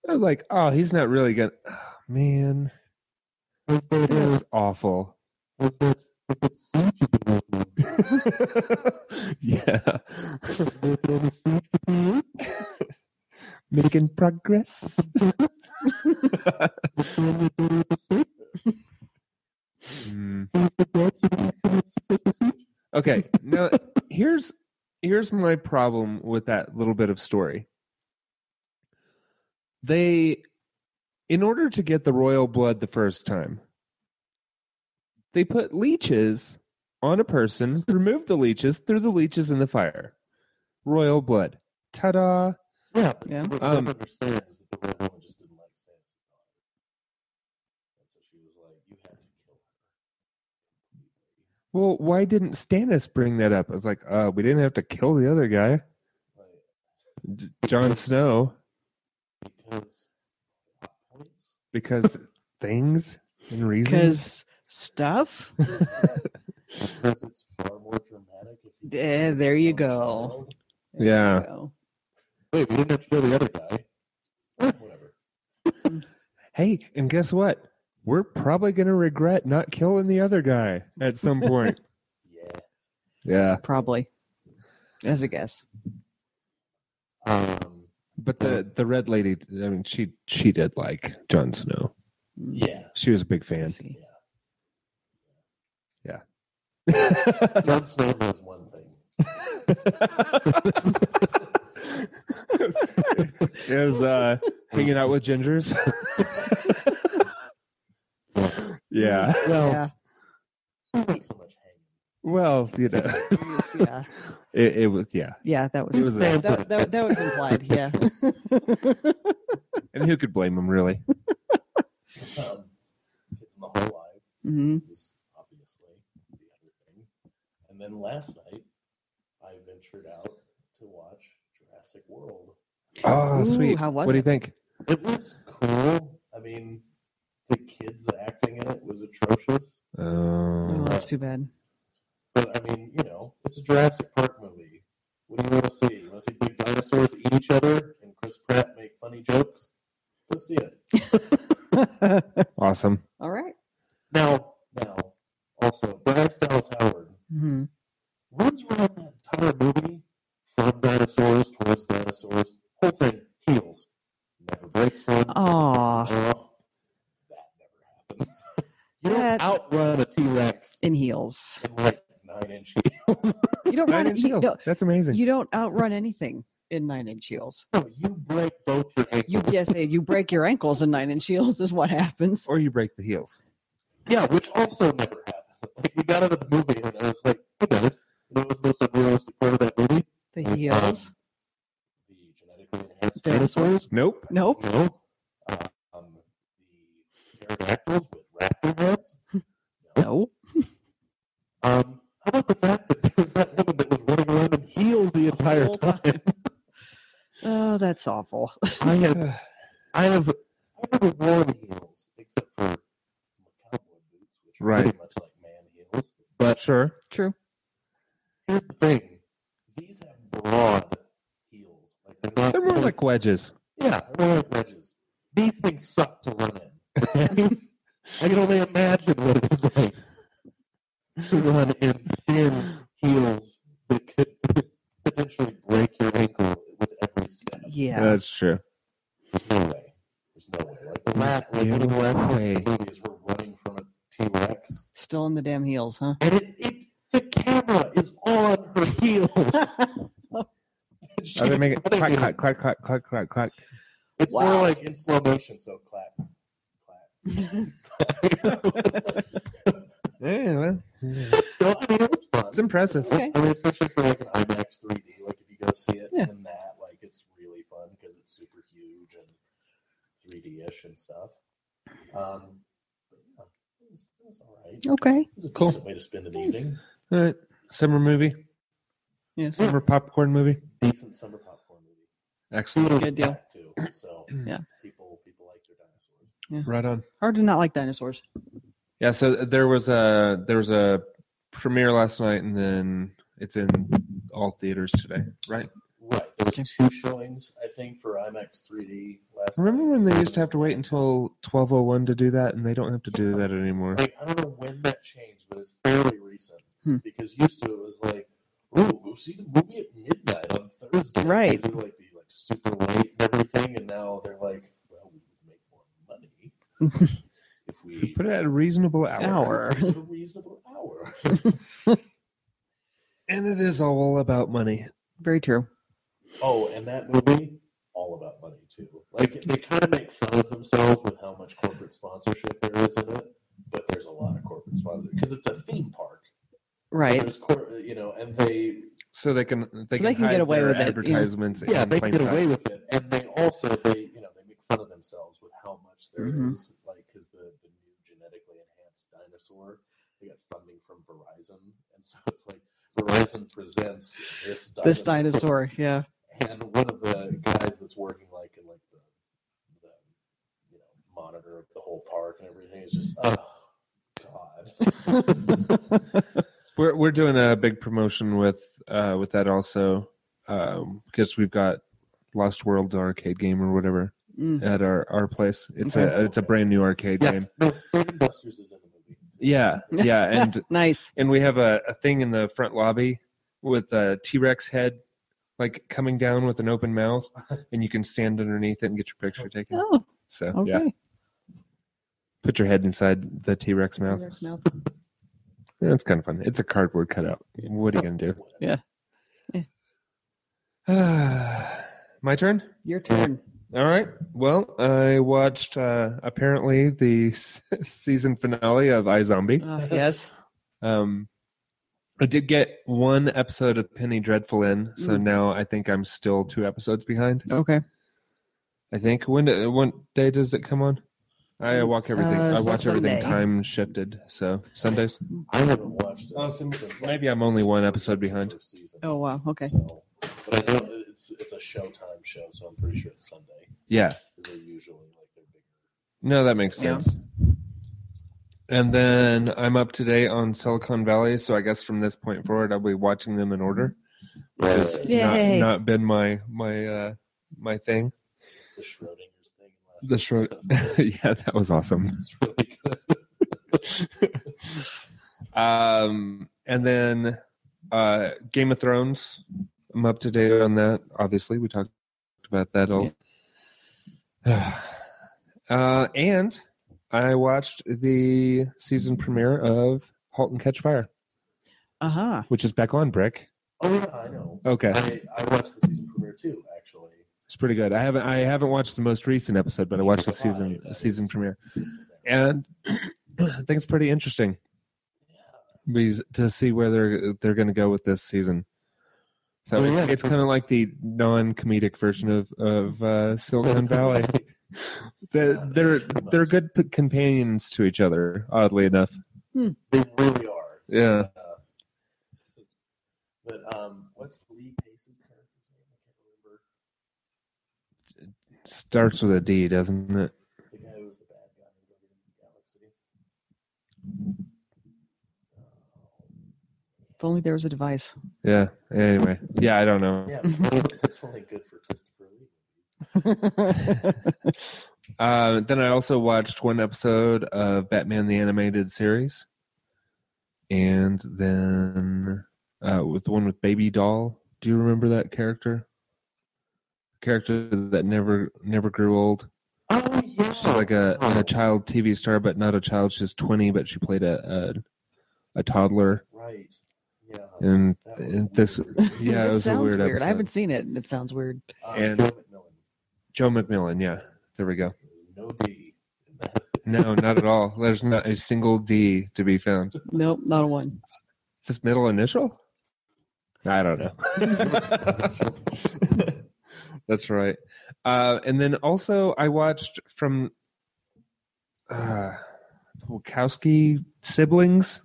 I was like, oh, he's not really gonna. Oh, man, that's awful. Yeah. Making progress. Okay, now here's here's my problem with that little bit of story. They, in order to get the royal blood the first time, they put leeches on a person, removed the leeches, threw the leeches in the fire. Royal blood. Ta-da! Yeah. Yeah. What I don't understand is that the red woman just didn't like Stannis' daughter. And so she was like, you have to kill her. Well, why didn't Stannis bring that up? I was like, we didn't have to kill the other guy. Jon Snow. Because things and reasons. Because stuff. Because it's far more dramatic. There you go. Yeah. There you go. Wait, we didn't have to kill the other guy. Whatever. Hey, and guess what? We're probably going to regret not killing the other guy at some point. Yeah. Probably. As a guess. But the red lady, I mean, she did like Jon Snow. Yeah. She was a big fan. Yeah. Jon Snow knows one thing. Is hanging out with gingers. Yeah. Well, Not so much hanging. Well, you know. yeah. It was, yeah. Yeah, that was, It was that was implied, yeah. And who could blame him, really? Kids in the whole life Mm-hmm. is obviously the other thing. And then last night, I ventured out to watch Jurassic World. Oh, Ooh, sweet. how was what do you it? think? It was cool. I mean, the kids acting in it was atrocious. Oh, that's too bad. But, I mean, you know, it's a Jurassic Park movie. What do you want to see? You want to see big dinosaurs eat each other and Chris Pratt make funny jokes? Go see it. Awesome. All right. Now, also, Bryce Dallas Howard Mm-hmm. runs around that entire movie from dinosaurs towards dinosaurs. Whole thing, heels. Never breaks one. Aw. Never takes them off. That never happens. You That- don't outrun a T-Rex In heels. in like 9-inch heels. You don't run 9-inch it. heels. That's amazing. You don't outrun anything in 9-inch heels. No, you break both your ankles. You break your ankles in 9-inch heels is what happens. Or you break the heels. Yeah, which also never happened. Like, we got out of the movie and I was like, hey guys, you know what was the most unrealistic part of that movie? The heels. The genetically enhanced dinosaurs? Nope. Nope. No. The pterodactyls with raptor heads? No. How about the fact that there was that woman that was running around in heels the entire whole time? Oh, that's awful. I have never worn heels except for cowboy boots, which are Right. pretty much like man heels. But Sure. True. here's the thing: these have broad heels. Like They're more like wedges. yeah, they're more like wedges. These things suck to run in. I can only imagine what it is like to run in thin heels that could potentially break your ankle with every step. Yeah. That's true. There's no way. Like the last, like one of the last movies, we're running from a T-Rex, Still in the damn heels, huh? and the camera is on her heels. Are they making clack, clack, clack, clack, clack, clack? It's Wow. more like in slow motion, so clap, clap. Yeah, well, Still, I mean, it was fun. it's impressive. Okay. I mean, especially for like an IMAX 3D, like if you go see it Yeah. in that, like it's really fun because it's super huge and 3D-ish and stuff. But yeah, it was all right. Okay. It was a Cool. decent way to spend an evening. All right. Summer movie. Yeah. Summer popcorn movie. Decent summer popcorn movie. Excellent. Theater Good deal. was packed, too, so Yeah. people like their dinosaurs. Right on. Hard to not like dinosaurs. Yeah, so there was a premiere last night, and then it's in all theaters today, right? Right. There was 2 showings, I think, for IMAX 3D last Remember night. when they used to have to wait until 12:01 to do that, and they don't have to do that anymore? Like, I don't know when that changed, but it's fairly recent. Because used to it was like, ooh, we'll see the movie at midnight on Thursday. Right. They would be like super late and everything, and now they're like, well, we would make more money if we Put it at a reasonable hour. give a reasonable hour. And it is all about money. Very true. Oh, and that movie, all about money too. Like they kind of make fun of themselves with how much corporate sponsorship there is in it, but there's a lot of corporate sponsorship because it's a theme park, right? So and they can get away with advertisements. Yeah, they can get away with it, and they also they make fun of themselves with how much there is, like because the new genetically enhanced dinosaur, they got funding from Verizon, and so it's like Verizon presents this dinosaur, yeah. And one of the guys that's working like in like the monitor of the whole park and everything is just God. We're doing a big promotion with that also because we've got Lost World arcade game or whatever at our place. It's a brand new arcade game. No, Dave & Buster's is in the movie. Yeah, and nice. And we have a thing in the front lobby with a T-Rex head like coming down with an open mouth, and you can stand underneath it and get your picture taken. Oh, so okay. Yeah, put your head inside the T-Rex mouth. Yeah, it's kind of fun. It's a cardboard cutout. What are you gonna do? Yeah. My turn. Your turn. All right. Well, I watched apparently the season finale of iZombie. Yes. I did get one episode of Penny Dreadful in, so now I think I'm still 2 episodes behind. Okay. I think what day does it come on? I watch everything. I watch everything time shifted. So Sundays. I haven't watched it. So maybe I'm only 1 episode behind. Oh wow. Okay. So, but I know it's a Showtime show, so I'm pretty sure it's Sunday. Yeah. Because they're usually like they're bigger. No, that makes sense. And then I'm up to date on Silicon Valley, so I guess from this point forward, I'll be watching them in order. Which has not been my thing. The Schrodinger's thing. Yeah, that was awesome. It's really good. And then Game of Thrones. I'm up to date on that. Obviously, we talked about that all. And I watched the season premiere of *Halt and Catch Fire*. Which is back on, Brick. Oh yeah, I know. Okay. I watched the season premiere too, actually. It's pretty good. I haven't watched the most recent episode, but I watched the season premiere, and I think it's pretty interesting to see where they're going to go with this season. So it's kind of like the non-comedic version of Silicon Valley. They're good companions to each other, oddly enough. They really are. Yeah. But what's Lee Pace's character's name? I can't remember. It starts with a D, doesn't it? The guy who was the bad guy in Galaxy. If only there was a device. Yeah. Anyway. Yeah, I don't know. Yeah, that's only good for Christopher Lee. Then I also watched 1 episode of Batman the Animated Series. And then with the one with Baby Doll. Do you remember that character? Character that never grew old. Oh, yeah. She's like a child TV star, but not a child. She's 20, but she played a toddler. Right. Yeah. And this, yeah, it was a weird episode. I haven't seen it. It sounds weird. And Joe McMillan, yeah. There we go. No D. No, not at all. There's not a single D to be found. Nope, not a one. Is this middle initial? I don't know. That's right. And then also I watched from the Wachowski siblings.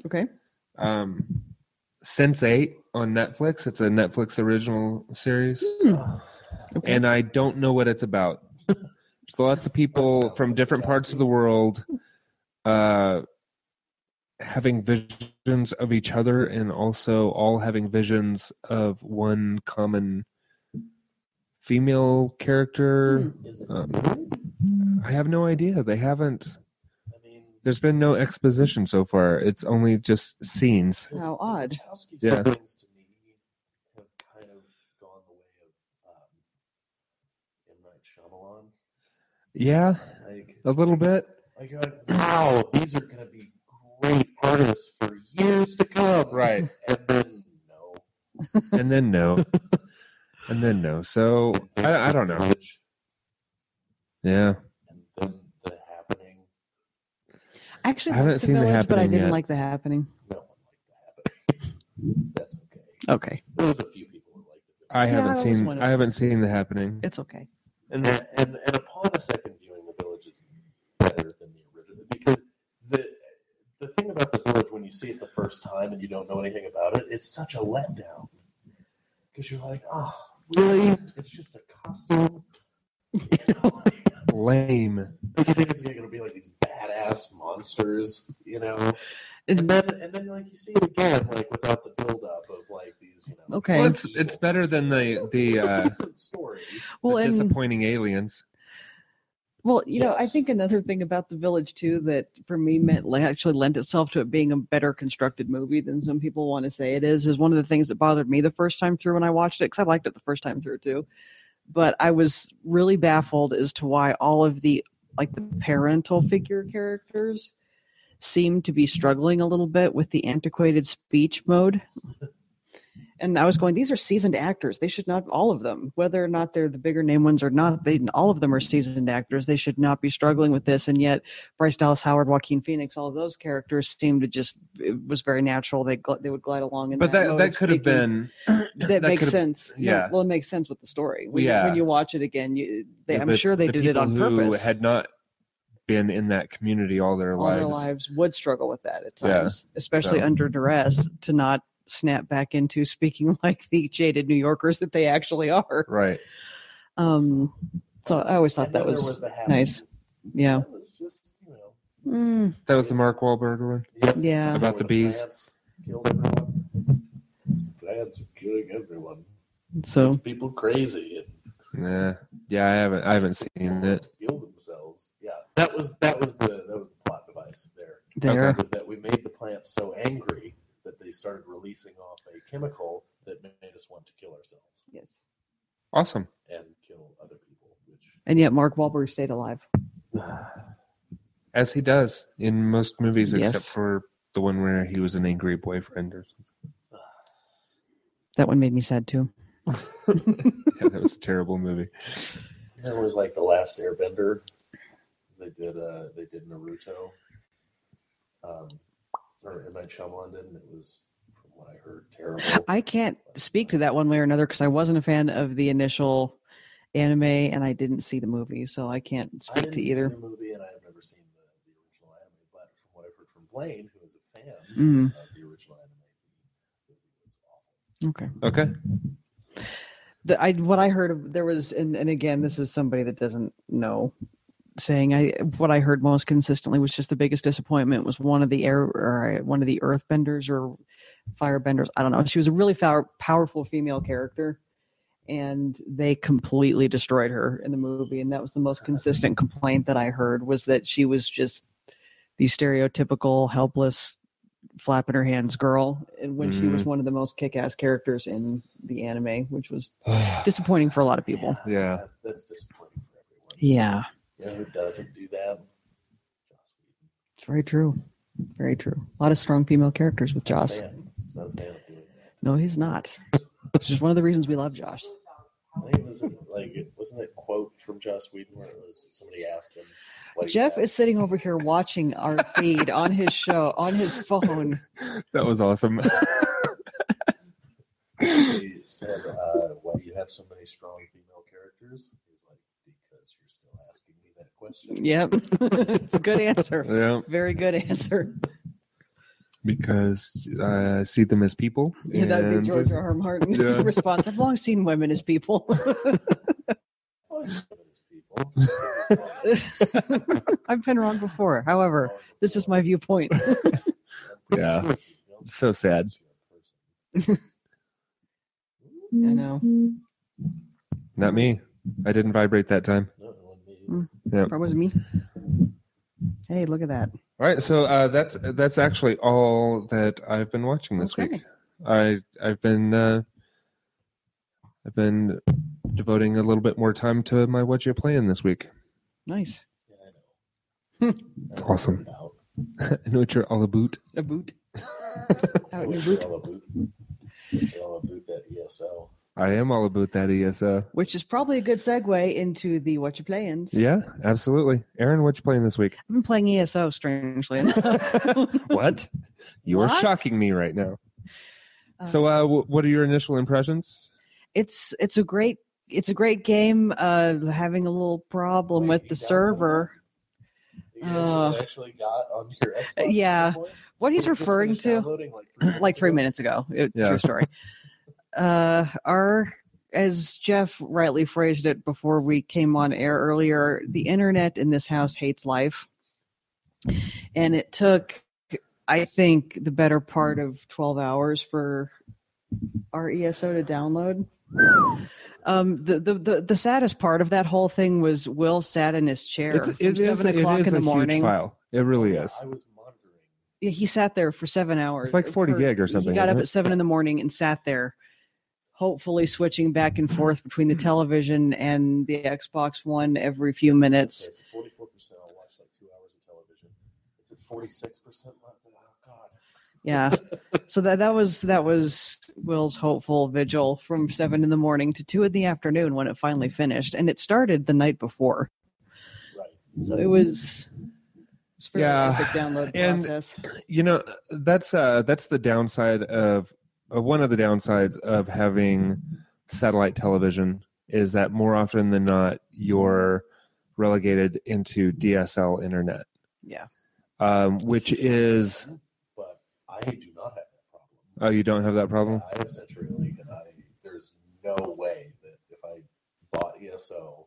Okay. Sense8 on Netflix. It's a Netflix original series. Okay. And I don't know what it's about. There's lots of people from different parts of the world having visions of each other and also all having visions of one common female character. I have no idea. They haven't. There's been no exposition so far. It's only just scenes. How odd. Yeah. To me have kind of gone the way of M. Night Shyamalan. Yeah, a little bit. Like, wow, these are going to be great artists for years to come. Right. And then, no. and then no. And then no. So I don't know. Yeah. And then The Happening. Actually, I haven't seen The Village, but I Happening didn't yet. like The Happening. No one liked The Happening. That's okay. Okay. There was a few people who liked it. I Yeah, haven't seen The Happening. It's okay. And upon a second viewing, The Village is better than the original, because the thing about The Village, when you see it the first time and you don't know anything about it, it's such a letdown, because you're like, oh, really? It's just a costume. You know, Lame. like, you think it's going to be like these badass monsters, you know? And then like you see it again, like without the build up of like these, you know. Okay. Well, it's better than the decent story. Well, and disappointing aliens. well, you know, I Yes. think another thing about The Village too that for me actually lent itself to it being a better constructed movie than some people want to say it is one of the things that bothered me the first time through when I watched it, because I liked it the first time through too. But I was really baffled as to why all of the parental figure characters seemed to be struggling a little bit with the antiquated speech mode. And I was going, these are seasoned actors. They should not, all of them, whether or not they're the bigger name ones or not, all of them are seasoned actors. They should not be struggling with this. And yet Bryce Dallas Howard, Joaquin Phoenix, all of those characters seemed to just, it was very natural. They would glide along. In But that could have been. That makes sense. Yeah. No, well, it makes sense with the story. When you watch it again, I'm sure they did it on people purpose. who had not been in that community all their lives Would struggle with that at times, especially under duress, to not snap back into speaking like the jaded New Yorkers that they actually are. Right. So I always thought that was nice. Yeah. That was just, you know. That was the Mark Wahlberg one. Yeah. About the bees. Plants killed everyone. The plants are killing everyone. So People crazy and Yeah, I haven't seen it. kill themselves. Yeah, that was the plot device there. there. Was that we made the plants so angry that they started releasing off a chemical that made us want to kill ourselves Yes. Awesome. and kill other people. And yet Mark Wahlberg stayed alive. As he does in most movies, Yes. except for the one where he was an angry boyfriend or something. That one made me sad too. Yeah, that was a terrible movie. There was like The Last Airbender. They did Naruto. Or M. Night Shyamalan did, and it was, from what I heard, terrible. I can't speak to that one way or another because I wasn't a fan of the initial anime and I didn't see the movie, so I can't speak to either. I didn't see the movie, and I've never seen the original anime, but from what I've heard from Blaine, who is a fan of the original anime, the movie was awful. Okay. What I heard of there was, and again, this is somebody that doesn't know, saying what I heard most consistently was just the biggest disappointment was one of the earthbenders or firebenders. I don't know. She was a really powerful female character, and they completely destroyed her in the movie. And that was the most consistent complaint that I heard, was that she was just the stereotypical helpless flapping her hands girl, and when she was one of the most kick-ass characters in the anime, which was disappointing for a lot of people. Yeah. That's disappointing for everyone. Yeah. You know who doesn't do that? Joss Whedon. It's very true. Very true. A lot of strong female characters with Joss. He's not a fan of doing that. No, he's not. It's just one of the reasons we love Josh. I think it was wasn't it a quote from Joss Whedon where it was somebody asked him. Jeff is sitting over here watching our feed on his show, on his phone. That was awesome. He said, "Why do you have so many strong female characters?" He's like, "Because you're still asking me that question." Yep. It's a good answer. Yeah. Very good answer. Because I see them as people. Yeah, that would be George R. R. Martin response. I've long seen women as people. I've been wrong before. However, this is my viewpoint. Yeah. So sad. I know. Not me. I didn't vibrate that time. Yeah. That wasn't me. Hey, look at that. All right, so that's actually all that I've been watching this week. I've been devoting a little bit more time to my What You Playing this week. Nice. It's awesome. I know what you're all about. A boot. All a boot that I am all about that ESO. Which is probably a good segue into the What You Playing. Yeah, absolutely. Erin, what you playing this week? I've been playing ESO, strangely enough. What? You are shocking me right now. So, what are your initial impressions? It's a great game. Having a little problem with the server. You actually got on your Xbox. Yeah. What he's referring to, like 3 minutes ago. True story. As Geoff rightly phrased it before we came on air earlier, the internet in this house hates life. And it took, I think, the better part of 12 hours for our ESO to download. The saddest part of that whole thing was Will sat in his chair from 7 o'clock in the morning. Huge file. It really is. I was monitoring. Yeah, he sat there for 7 hours. It's like 40 gig or something. He got up at 7 in the morning and sat there, hopefully switching back and forth between the television and the Xbox One every few minutes. It's 44%. I'll watch like 2 hours of television. It's at 46% left. Oh God. Yeah. So that was Will's hopeful vigil from 7 in the morning to 2 in the afternoon when it finally finished, and it started the night before. Right. So it was fairly epic download process. And that's the downside of one of the downsides of having satellite television is that more often than not you're relegated into DSL internet. Yeah. Which is. But I do not have that problem. Oh, you don't have that problem? I have CenturyLink, and there's no way that if I bought ESO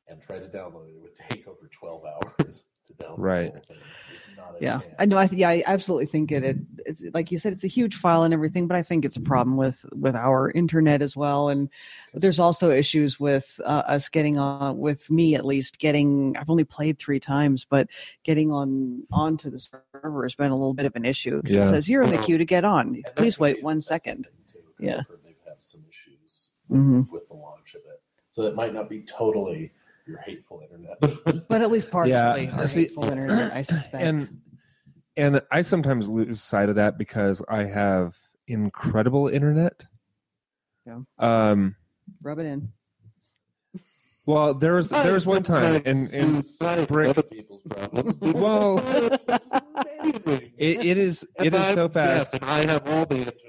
and tried to download it, it would take over 12 hours to download. Right. The whole thing. There's not a Yeah, chance. I know. I absolutely think it's like you said, it's a huge file and everything, but I think it's a problem with our internet as well. And there's also issues with us getting on. With me, at least, I've only played 3 times, but getting onto the server has been a little bit of an issue because it says you're in the queue to get on. And Please that's wait 1 second. Too, Yeah. I've heard they've had some issues Mhm. with the launch of it, so it might not be totally your hateful internet. But at least partially Yeah. our See, hateful internet, I suspect. And I sometimes lose sight of that because I have incredible internet. Yeah. Rub it in. Well, there was one time in Brick. Other people's problems. Well, Amazing. it is so fast. And I have all the internet.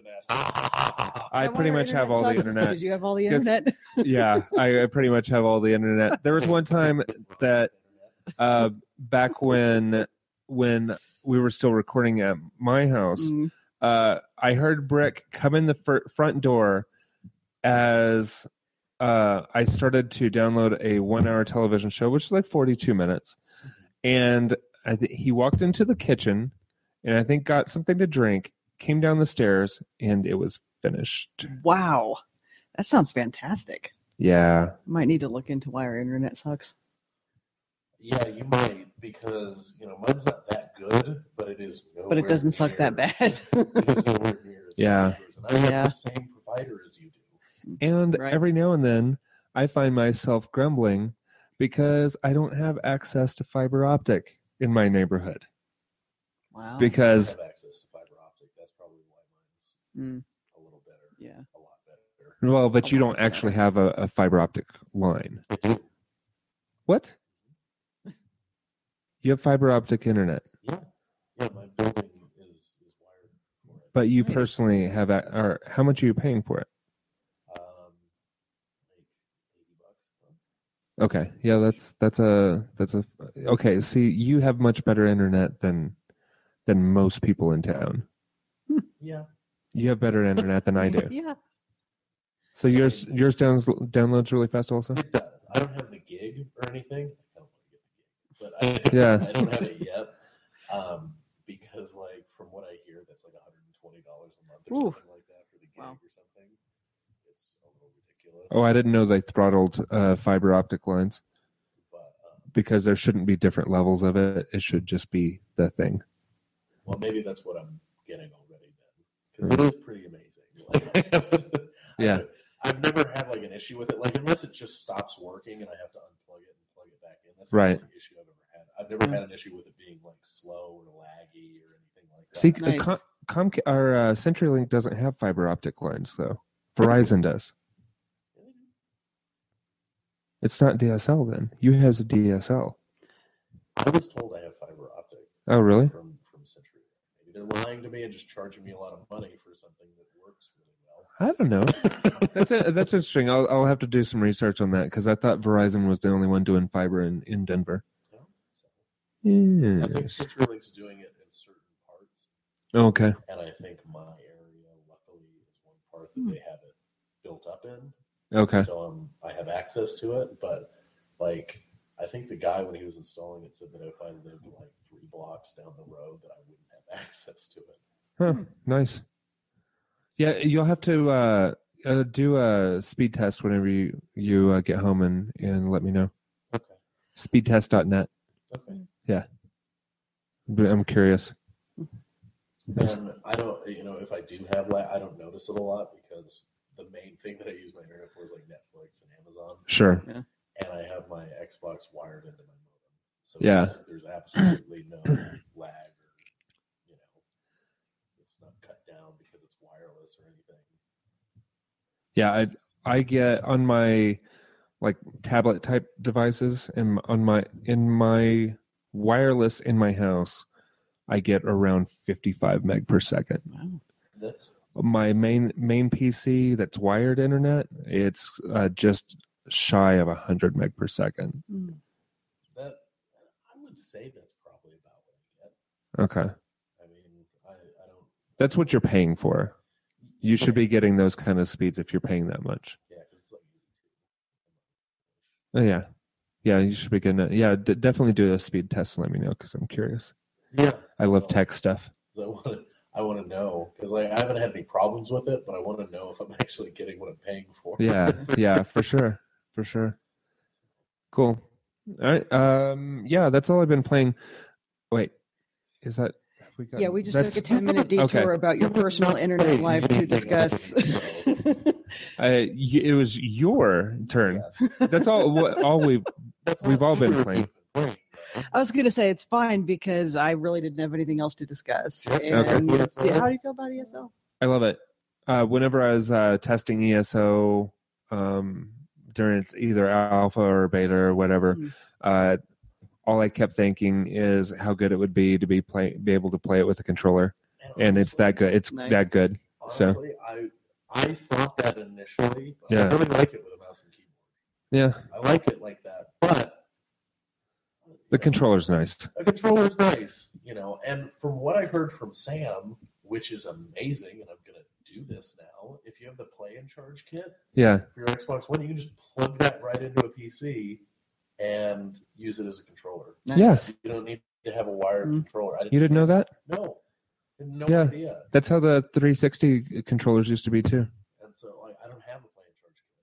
I pretty much have all the internet. Because you have all the 'Cause- internet. Yeah, I pretty much have all the internet. There was one time that back when we were still recording at my house, I heard Brick come in the front door as I started to download a 1-hour television show, which is like 42 minutes. And he walked into the kitchen and I think got something to drink, came down the stairs, and it was finished. Wow. That sounds fantastic. Yeah. Might need to look into why our internet sucks. Yeah, you might, because mine's not that good, but it is. But it doesn't suck that bad. It is nowhere near as Yeah. bad as yours. And I have the same provider as you do. And Right. every now and then I find myself grumbling because I don't have access to fiber optic in my neighborhood. Wow. Because I have access to fiber optic. That's probably why mine's a little better. Yeah. A lot better. well, but you don't actually have a fiber optic line. I do. What? You have fiber optic internet, Yeah, my building is wired for it. but you Nice. personally have or how much are you paying for it? Like $80 a month. Okay. Yeah, that's a okay, see, you have much better internet than most people in town. Yeah. You have better internet than I do. Yeah. So yours downloads really fast also? It does. I don't have the gig or anything. I don't want to get the gig, but Yeah. I don't have it yet. Because like from what I hear, that's like $120 a month or Ooh. something like that for the gig Wow. or something. It's a little ridiculous. Oh, I didn't know they throttled fiber optic lines But because there shouldn't be different levels of it. It should just be the thing. well, maybe that's what I'm getting already then, because it is pretty amazing. Yeah. I've never had like an issue with it, like unless it just stops working and I have to unplug it and plug it back in. That's the Right. only issue I've ever had. I've never had an issue with it being like slow or laggy or anything like that. See, Nice. CenturyLink doesn't have fiber optic lines though. Verizon does. It's not DSL then. You have a DSL. I was told I have fiber optic. Oh, really? From Century. Maybe they're lying to me and just charging me a lot of money for something that works really well. I don't know. That's interesting. I'll have to do some research on that because I thought Verizon was the only one doing fiber in Denver. I think CenturyLink's doing it in certain parts. Okay. And I think my area, luckily, is one part that they have it built up in. Okay. So I have access to it, but like I think the guy when he was installing it said that if I lived like 3 blocks down the road, that I wouldn't have access to it. Huh. Nice. Yeah, you'll have to do a speed test whenever you get home and let me know. Okay. Speedtest.net. Okay. Yeah. But I'm curious. And I don't, if I do have I don't notice it a lot because the main thing that I use my internet for is like Netflix and Amazon. Sure. Yeah. And I have my Xbox wired into my modem. So there's absolutely no lag or, it's not cut down because it's wireless or anything. Yeah, I get on my like tablet type devices and in my wireless in my house, I get around 55 meg per second. Wow. That's my main PC that's wired internet, it's just shy of 100 meg per second. That I would say that's probably about what I get. Okay. I mean, I don't. That's what you're paying for. You should be getting those kind of speeds if you're paying that much. Yeah, because it's like. Oh, yeah. Yeah, you should be getting it. Yeah, definitely do a speed test and let me know because I'm curious. Yeah. I love tech stuff. I want to know because I haven't had any problems with it, but I want to know if I'm actually getting what I'm paying for. Yeah, for sure. Cool. All right. Yeah, that's all I've been playing. Wait, is that? We just took a 10-minute detour about your personal internet life to discuss. It was your turn. Yes. That's all we've all been playing. I was going to say it's fine because I really didn't have anything else to discuss. And how do you feel about ESO? I love it. Whenever I was testing ESO during its either alpha or beta or whatever, all I kept thinking is how good it would be to be able to play it with a controller, and it's that good. It's nice. That good. Honestly, so I thought that initially, but yeah. I really like it with a mouse and keyboard. Yeah, I like it like that, but the controller's nice. The controller's nice, and from what I heard from Sam, which is amazing, and I'm going to do this now, if you have the Play and Charge kit for your Xbox One, you can just plug that right into a PC and use it as a controller. Nice. Yes. You don't need to have a wired controller. You didn't know that? No. No idea. That's how the 360 controllers used to be too. And so I don't have a Play and Charge kit.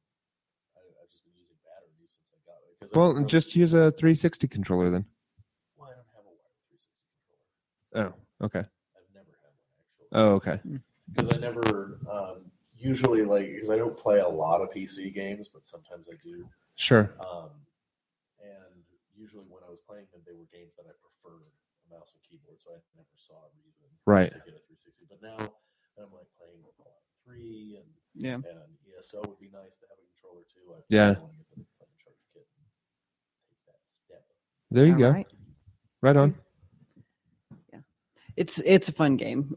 I've just been using batteries since I got it. Well, just use a 360 controller then. Well, I don't have a wired 360 controller. Oh, okay. I've never had one actually. Oh, okay. Because I never usually because I don't play a lot of PC games, but sometimes I do. Sure. And usually when I was playing them, they were games that I preferred a mouse and keyboard, so I never saw a reason to get a 360. But now I'm like playing Fallout 3 and ESO would be nice to have a controller too. I want to get the Play and Charge kit and take that step. There you go. Right on. It's a fun game.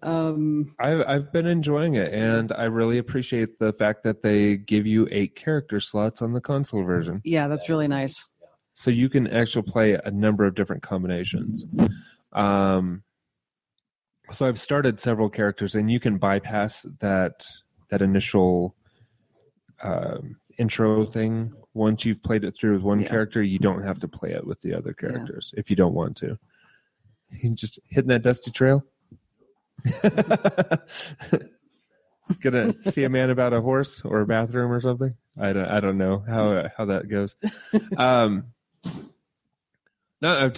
I've been enjoying it, and I really appreciate the fact that they give you 8 character slots on the console version. Yeah, that's really nice. So you can actually play a number of different combinations. So I've started several characters, and you can bypass that initial intro thing. Once you've played it through with one character, you don't have to play it with the other characters if you don't want to. You just hitting that dusty trail. Gonna see a man about a horse or a bathroom or something. I don't know how that goes. No,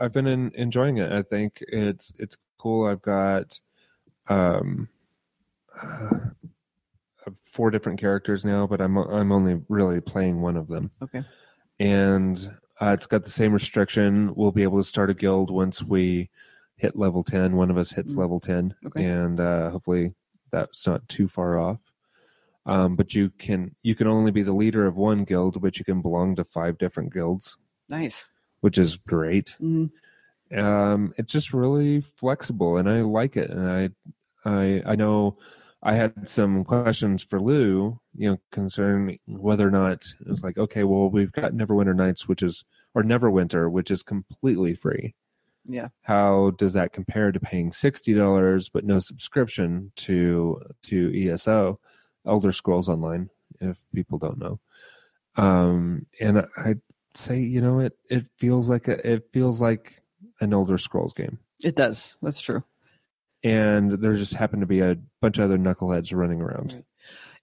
I've been enjoying it. I think it's cool. I've got 4 different characters now, but I'm only really playing one of them. Okay. And it's got the same restriction. We'll be able to start a guild once we hit level 10. One of us hits level 10, and hopefully that's not too far off. But you can only be the leader of one guild, but you can belong to 5 different guilds. Nice. Which is great. Mm-hmm. It's just really flexible, and I like it. And I know I had some questions for Lou, concerning whether or not it was like, okay, well, we've got Neverwinter Nights, or Neverwinter, which is completely free. Yeah. How does that compare to paying $60 but no subscription to ESO, Elder Scrolls Online, if people don't know? And I'd say, it feels like an Elder Scrolls game. It does. That's true. And there just happened to be a bunch of other knuckleheads running around. Right.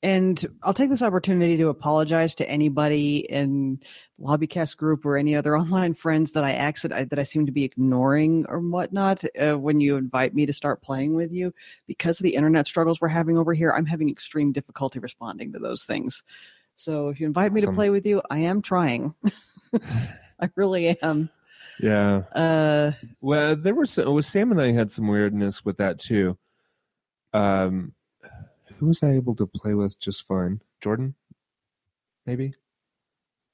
And I'll take this opportunity to apologize to anybody in the Lobbycast group or any other online friends that I seem to be ignoring or whatnot when you invite me to start playing with you. Because of the internet struggles we're having over here, I'm having extreme difficulty responding to those things. So if you invite me to play with you, I am trying. I really am. Yeah. Well, Sam and I had some weirdness with that too. Who was I able to play with just fine? Jordan? Maybe?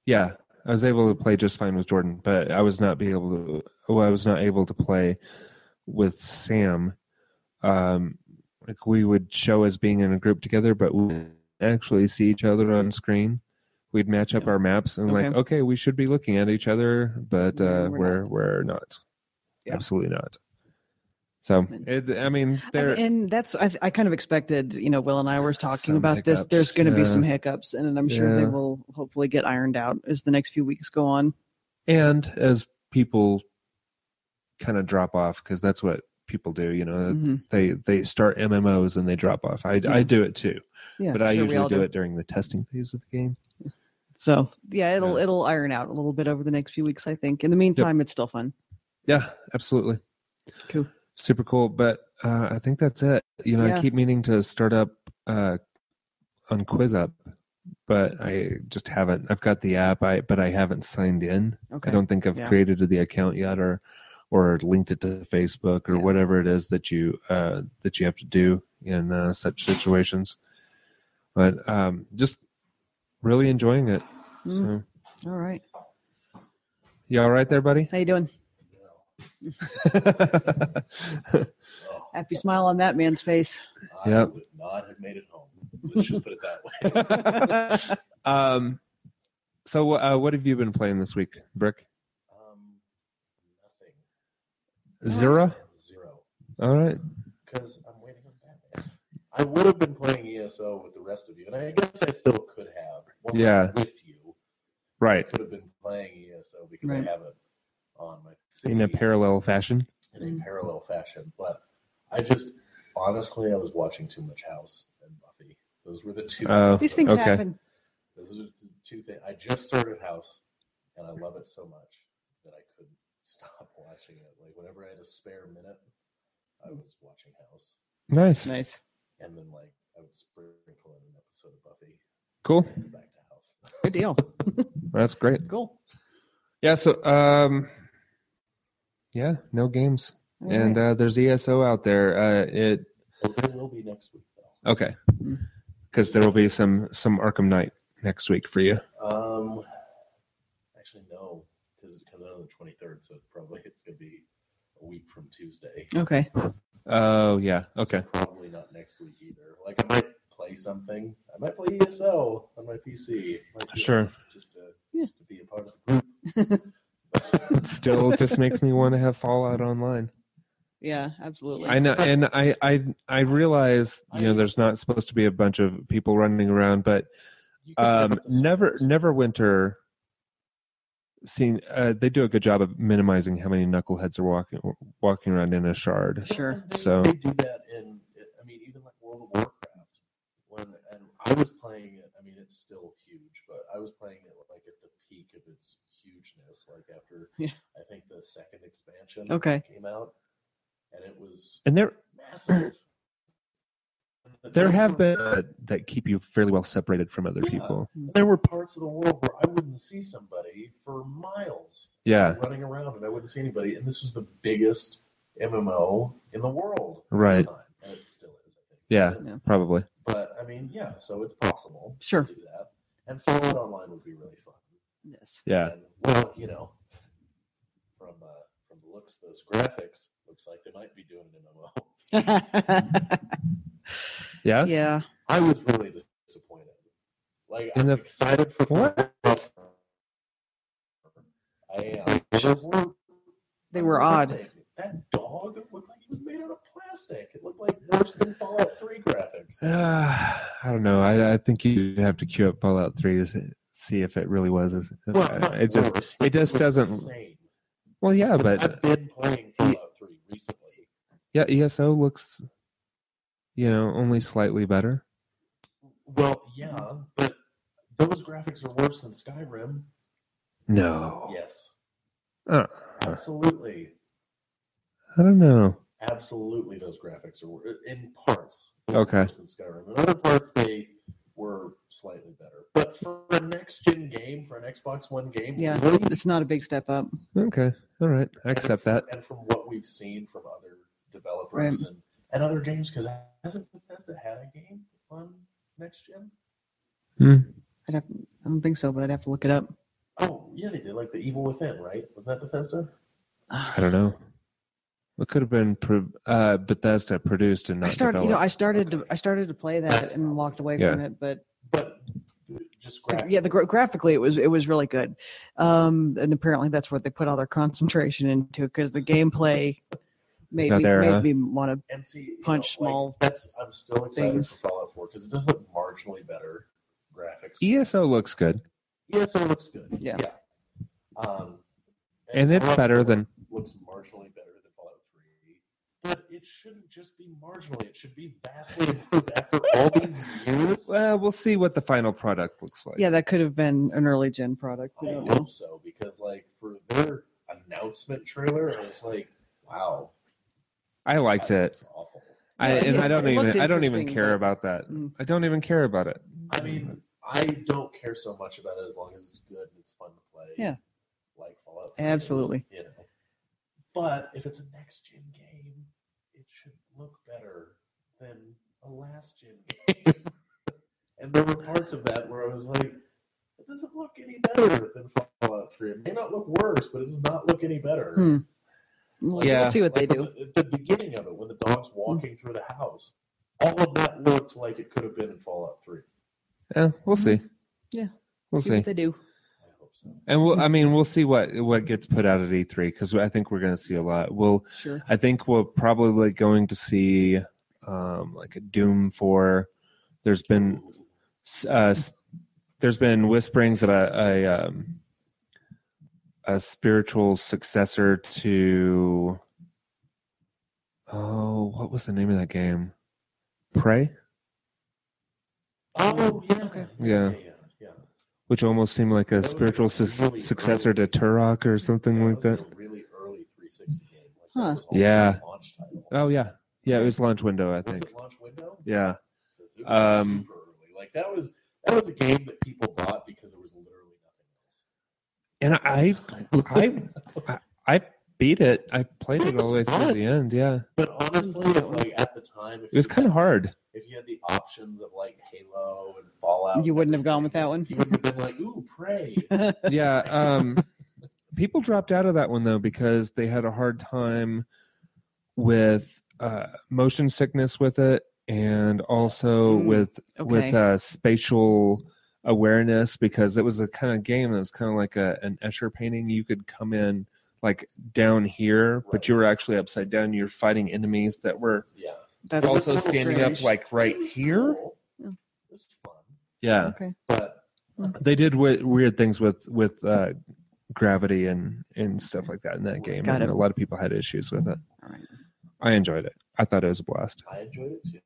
Yeah, I was able to play just fine with Jordan, but I was not able to play with Sam. Like we would show as being in a group together, but we would actually see each other on screen. We'd match up our maps and okay, we should be looking at each other, but we're not. Yeah. Absolutely not. So, and that's I kind of expected. Will and I were talking about hiccups. This. There's going to be some hiccups, and I'm sure they will hopefully get ironed out as the next few weeks go on. And as people kind of drop off, because that's what people do. Mm-hmm. They start MMOs and they drop off. I do it too, but I usually do it during the testing phase of the game. So it'll iron out a little bit over the next few weeks, I think. In the meantime, It's still fun. Yeah, absolutely. Cool. Super cool. But I think that's it. I keep meaning to start up on QuizUp, but I just haven't. I've got the app, but I haven't signed in. Okay. I don't think I've created the account yet, or linked it to Facebook or whatever it is that you have to do in such situations. But just really enjoying it. So. All right. You all right there, buddy? How you doing? Happy smile on that man's face. I would not have made it home. Let's just put it that way. So what have you been playing this week, Brick? Nothing. Zero? All right. Because I'm waiting on Batman. I would have been playing ESO with the rest of you, and I guess I still could have. With you. Right. I could have been playing ESO because I have it on my PC. In a parallel fashion? But I just, honestly, I was watching too much House and Buffy. Those were the two. These things happen. Those are the two things. I just started House, and I love it so much that I couldn't stop watching it. Like, whenever I had a spare minute, I was watching House. Nice. And then, I would sprinkle in an episode of Buffy. Cool. And back to House. Good deal. That's great. Cool. Yeah, so, no games. All and right. There's ESO out there. There will be next week, though. Okay. Because there will be some Arkham Knight next week for you. Actually, no, because it comes out on the 23rd, so it's going to be a week from Tuesday. Okay. Oh, yeah. Okay. So probably not next week either. I might play something. I might play ESO on my PC. Sure. Just to be a part of the group. It still just makes me want to have Fallout Online. Yeah, absolutely. I know, and I realize there's not supposed to be a bunch of people running around, but Neverwinter they do a good job of minimizing how many knuckleheads are walking around in a shard. Sure. So they do that even like World of Warcraft. And I was playing it. It's still huge, but I was playing it at the peak of its hugeness, after I think the second expansion came out, and it was massive. There have been that keep you fairly well separated from other people. There were parts of the world where I wouldn't see somebody for miles. Yeah, running around, and I wouldn't see anybody. And this was the biggest MMO in the world, right? And it still is, I think. Yeah, probably. But I mean, yeah, so it's possible Sure. to do that. And Fallout Online would be really fun. Yes. Yeah. And, well, from the looks of those graphics, looks like they might be doing an MMO. Yeah. Yeah. I was really disappointed. Like, I'm excited for what? I am. They were odd. That dog looked like he was made out of plastic. It looked like worse than Fallout 3 graphics. I don't know. I think you have to queue up Fallout 3 to see if it really was. It just doesn't. Insane. Well, yeah, but I've been playing Fallout 3 recently. Yeah, ESO looks, only slightly better. Well, yeah, but those graphics are worse than Skyrim. No. Yes. Absolutely. Absolutely. I don't know. Absolutely, those graphics are in parts okay. worse than Skyrim. In other parts, they were slightly better. But for a next-gen game, for an Xbox One game, really, it's not a big step up. Okay. All right. I accept that. And from what we've seen from other developers and other games, because hasn't Bethesda had a game on next-gen? I don't think so, but I'd have to look it up. Oh, yeah, they did. Like The Evil Within, right? Was that Bethesda? I don't know. It could have been Bethesda produced and not developed. I started to play that and walked away from it, but just graphically. Graphically it was really good, and apparently that's what they put all their concentration into, because the gameplay made me want to punch small. I'm still excited for Fallout 4 because it does look marginally better graphics. ESO looks good. ESO looks good. Yeah. And it's better than looks marginally better than Fallout 3, but it shouldn't just be marginally. It should be vastly improved after all these years. Well, we'll see what the final product looks like. Yeah, that could have been an early gen product. I hope so, because for their announcement trailer, it was like, wow. I liked it. Awful. I don't even care about that. I don't even care about it. I mean, I don't care so much about it as long as it's good and it's fun to play. Yeah. Like Fallout 3 absolutely. is, But if it's a next gen game, it should look better than a last gen game. And there were parts of that where I was like, it doesn't look any better than Fallout 3. It may not look worse, but it does not look any better. We'll see what they do. The beginning of it, when the dog's walking through the house, all of that looked like it could have been in Fallout 3. Yeah, we'll see. Yeah, we'll see what they do. I hope so. And we'll see what gets put out at E3, because I think we're going to see a lot. Sure. I think we're probably going to see like a Doom 4. There's been whisperings about a spiritual successor to what was the name of that game? Prey? Oh, yeah. Okay. Yeah. Which almost seemed like a spiritual successor to Turok or something like that. Was a really early 360 game. Huh. Yeah. Launch title. Oh yeah. Yeah, it was launch window, I think. Was it launch window? Yeah. It was super early. Like that was a game that people bought because there was literally nothing else. And I beat it. I played it all the way through the end. Yeah. But honestly, at the time, it was kind of hard. If you had the options of like Halo and Fallout, you wouldn't have gone with that one. You would have been like, "Ooh, Prey." Yeah. People dropped out of that one though because they had a hard time with motion sickness with it, and also with spatial awareness, because it was a kind of game that was kind of like an Escher painting. You could come in like down here, but you were actually upside down. You're fighting enemies that were That's also standing strange. up like right here. Cool. It was fun. Yeah. Okay. But they did weird things with gravity and stuff like that in that game. Got and it. a lot of people had issues with it. All right. I enjoyed it. I thought it was a blast. I enjoyed it too.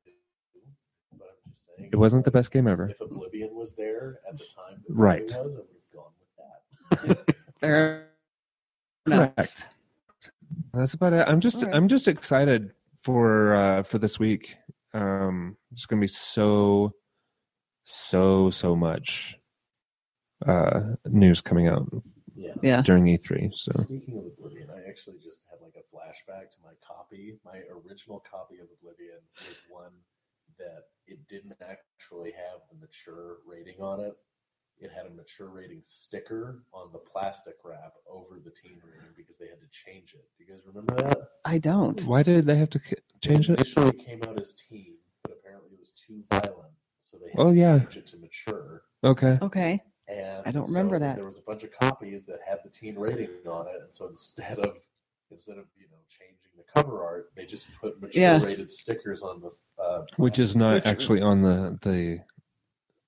But I'm just saying, It wasn't the best game ever. If Oblivion was there at the time that Right. it was, I would have gone with that. Fair enough. Correct. That's about it. I'm just excited for this week. There's going to be so much news coming out Yeah. during E3. So Speaking of Oblivion, I actually just had like a flashback to my original copy of Oblivion was one that it didn't actually have the mature rating on it. It had a mature rating sticker on the plastic wrap over the teen rating because they had to change it. Do you guys remember that? I don't. Why did they have to change it? Initially it came out as teen, but apparently it was too violent, so they had to change it to mature. Okay. And I don't remember that. There was a bunch of copies that had the teen rating on it, and so instead of changing the cover art, they just put mature rated stickers on the which is not actually on the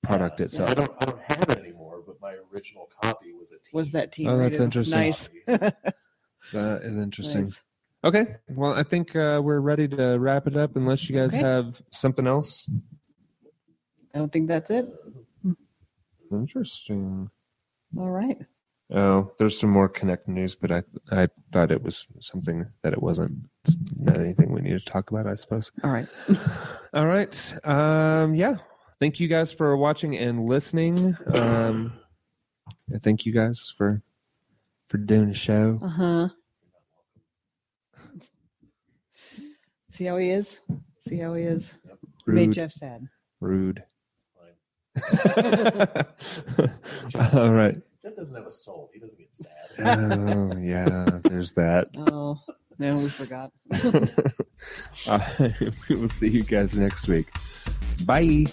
product itself. I don't have it anymore, but my original copy was a teen. Was that teen rated? That's interesting. Nice. That is interesting. Nice. Okay, well, I think we're ready to wrap it up unless you guys have something else. I don't think that's it. Interesting. All right. Oh, there's some more Connect news, but I thought it was something that it wasn't. It's not anything we need to talk about, I suppose. All right. All right. Yeah. Thank you guys for watching and listening. Thank you guys for doing the show. Uh-huh. See how he is? Rude. Made Geoff sad. Rude. All right. Geoff doesn't have a soul. He doesn't get sad. Oh, yeah. There's that. Oh, no, we forgot. We will see you guys next week. Bye.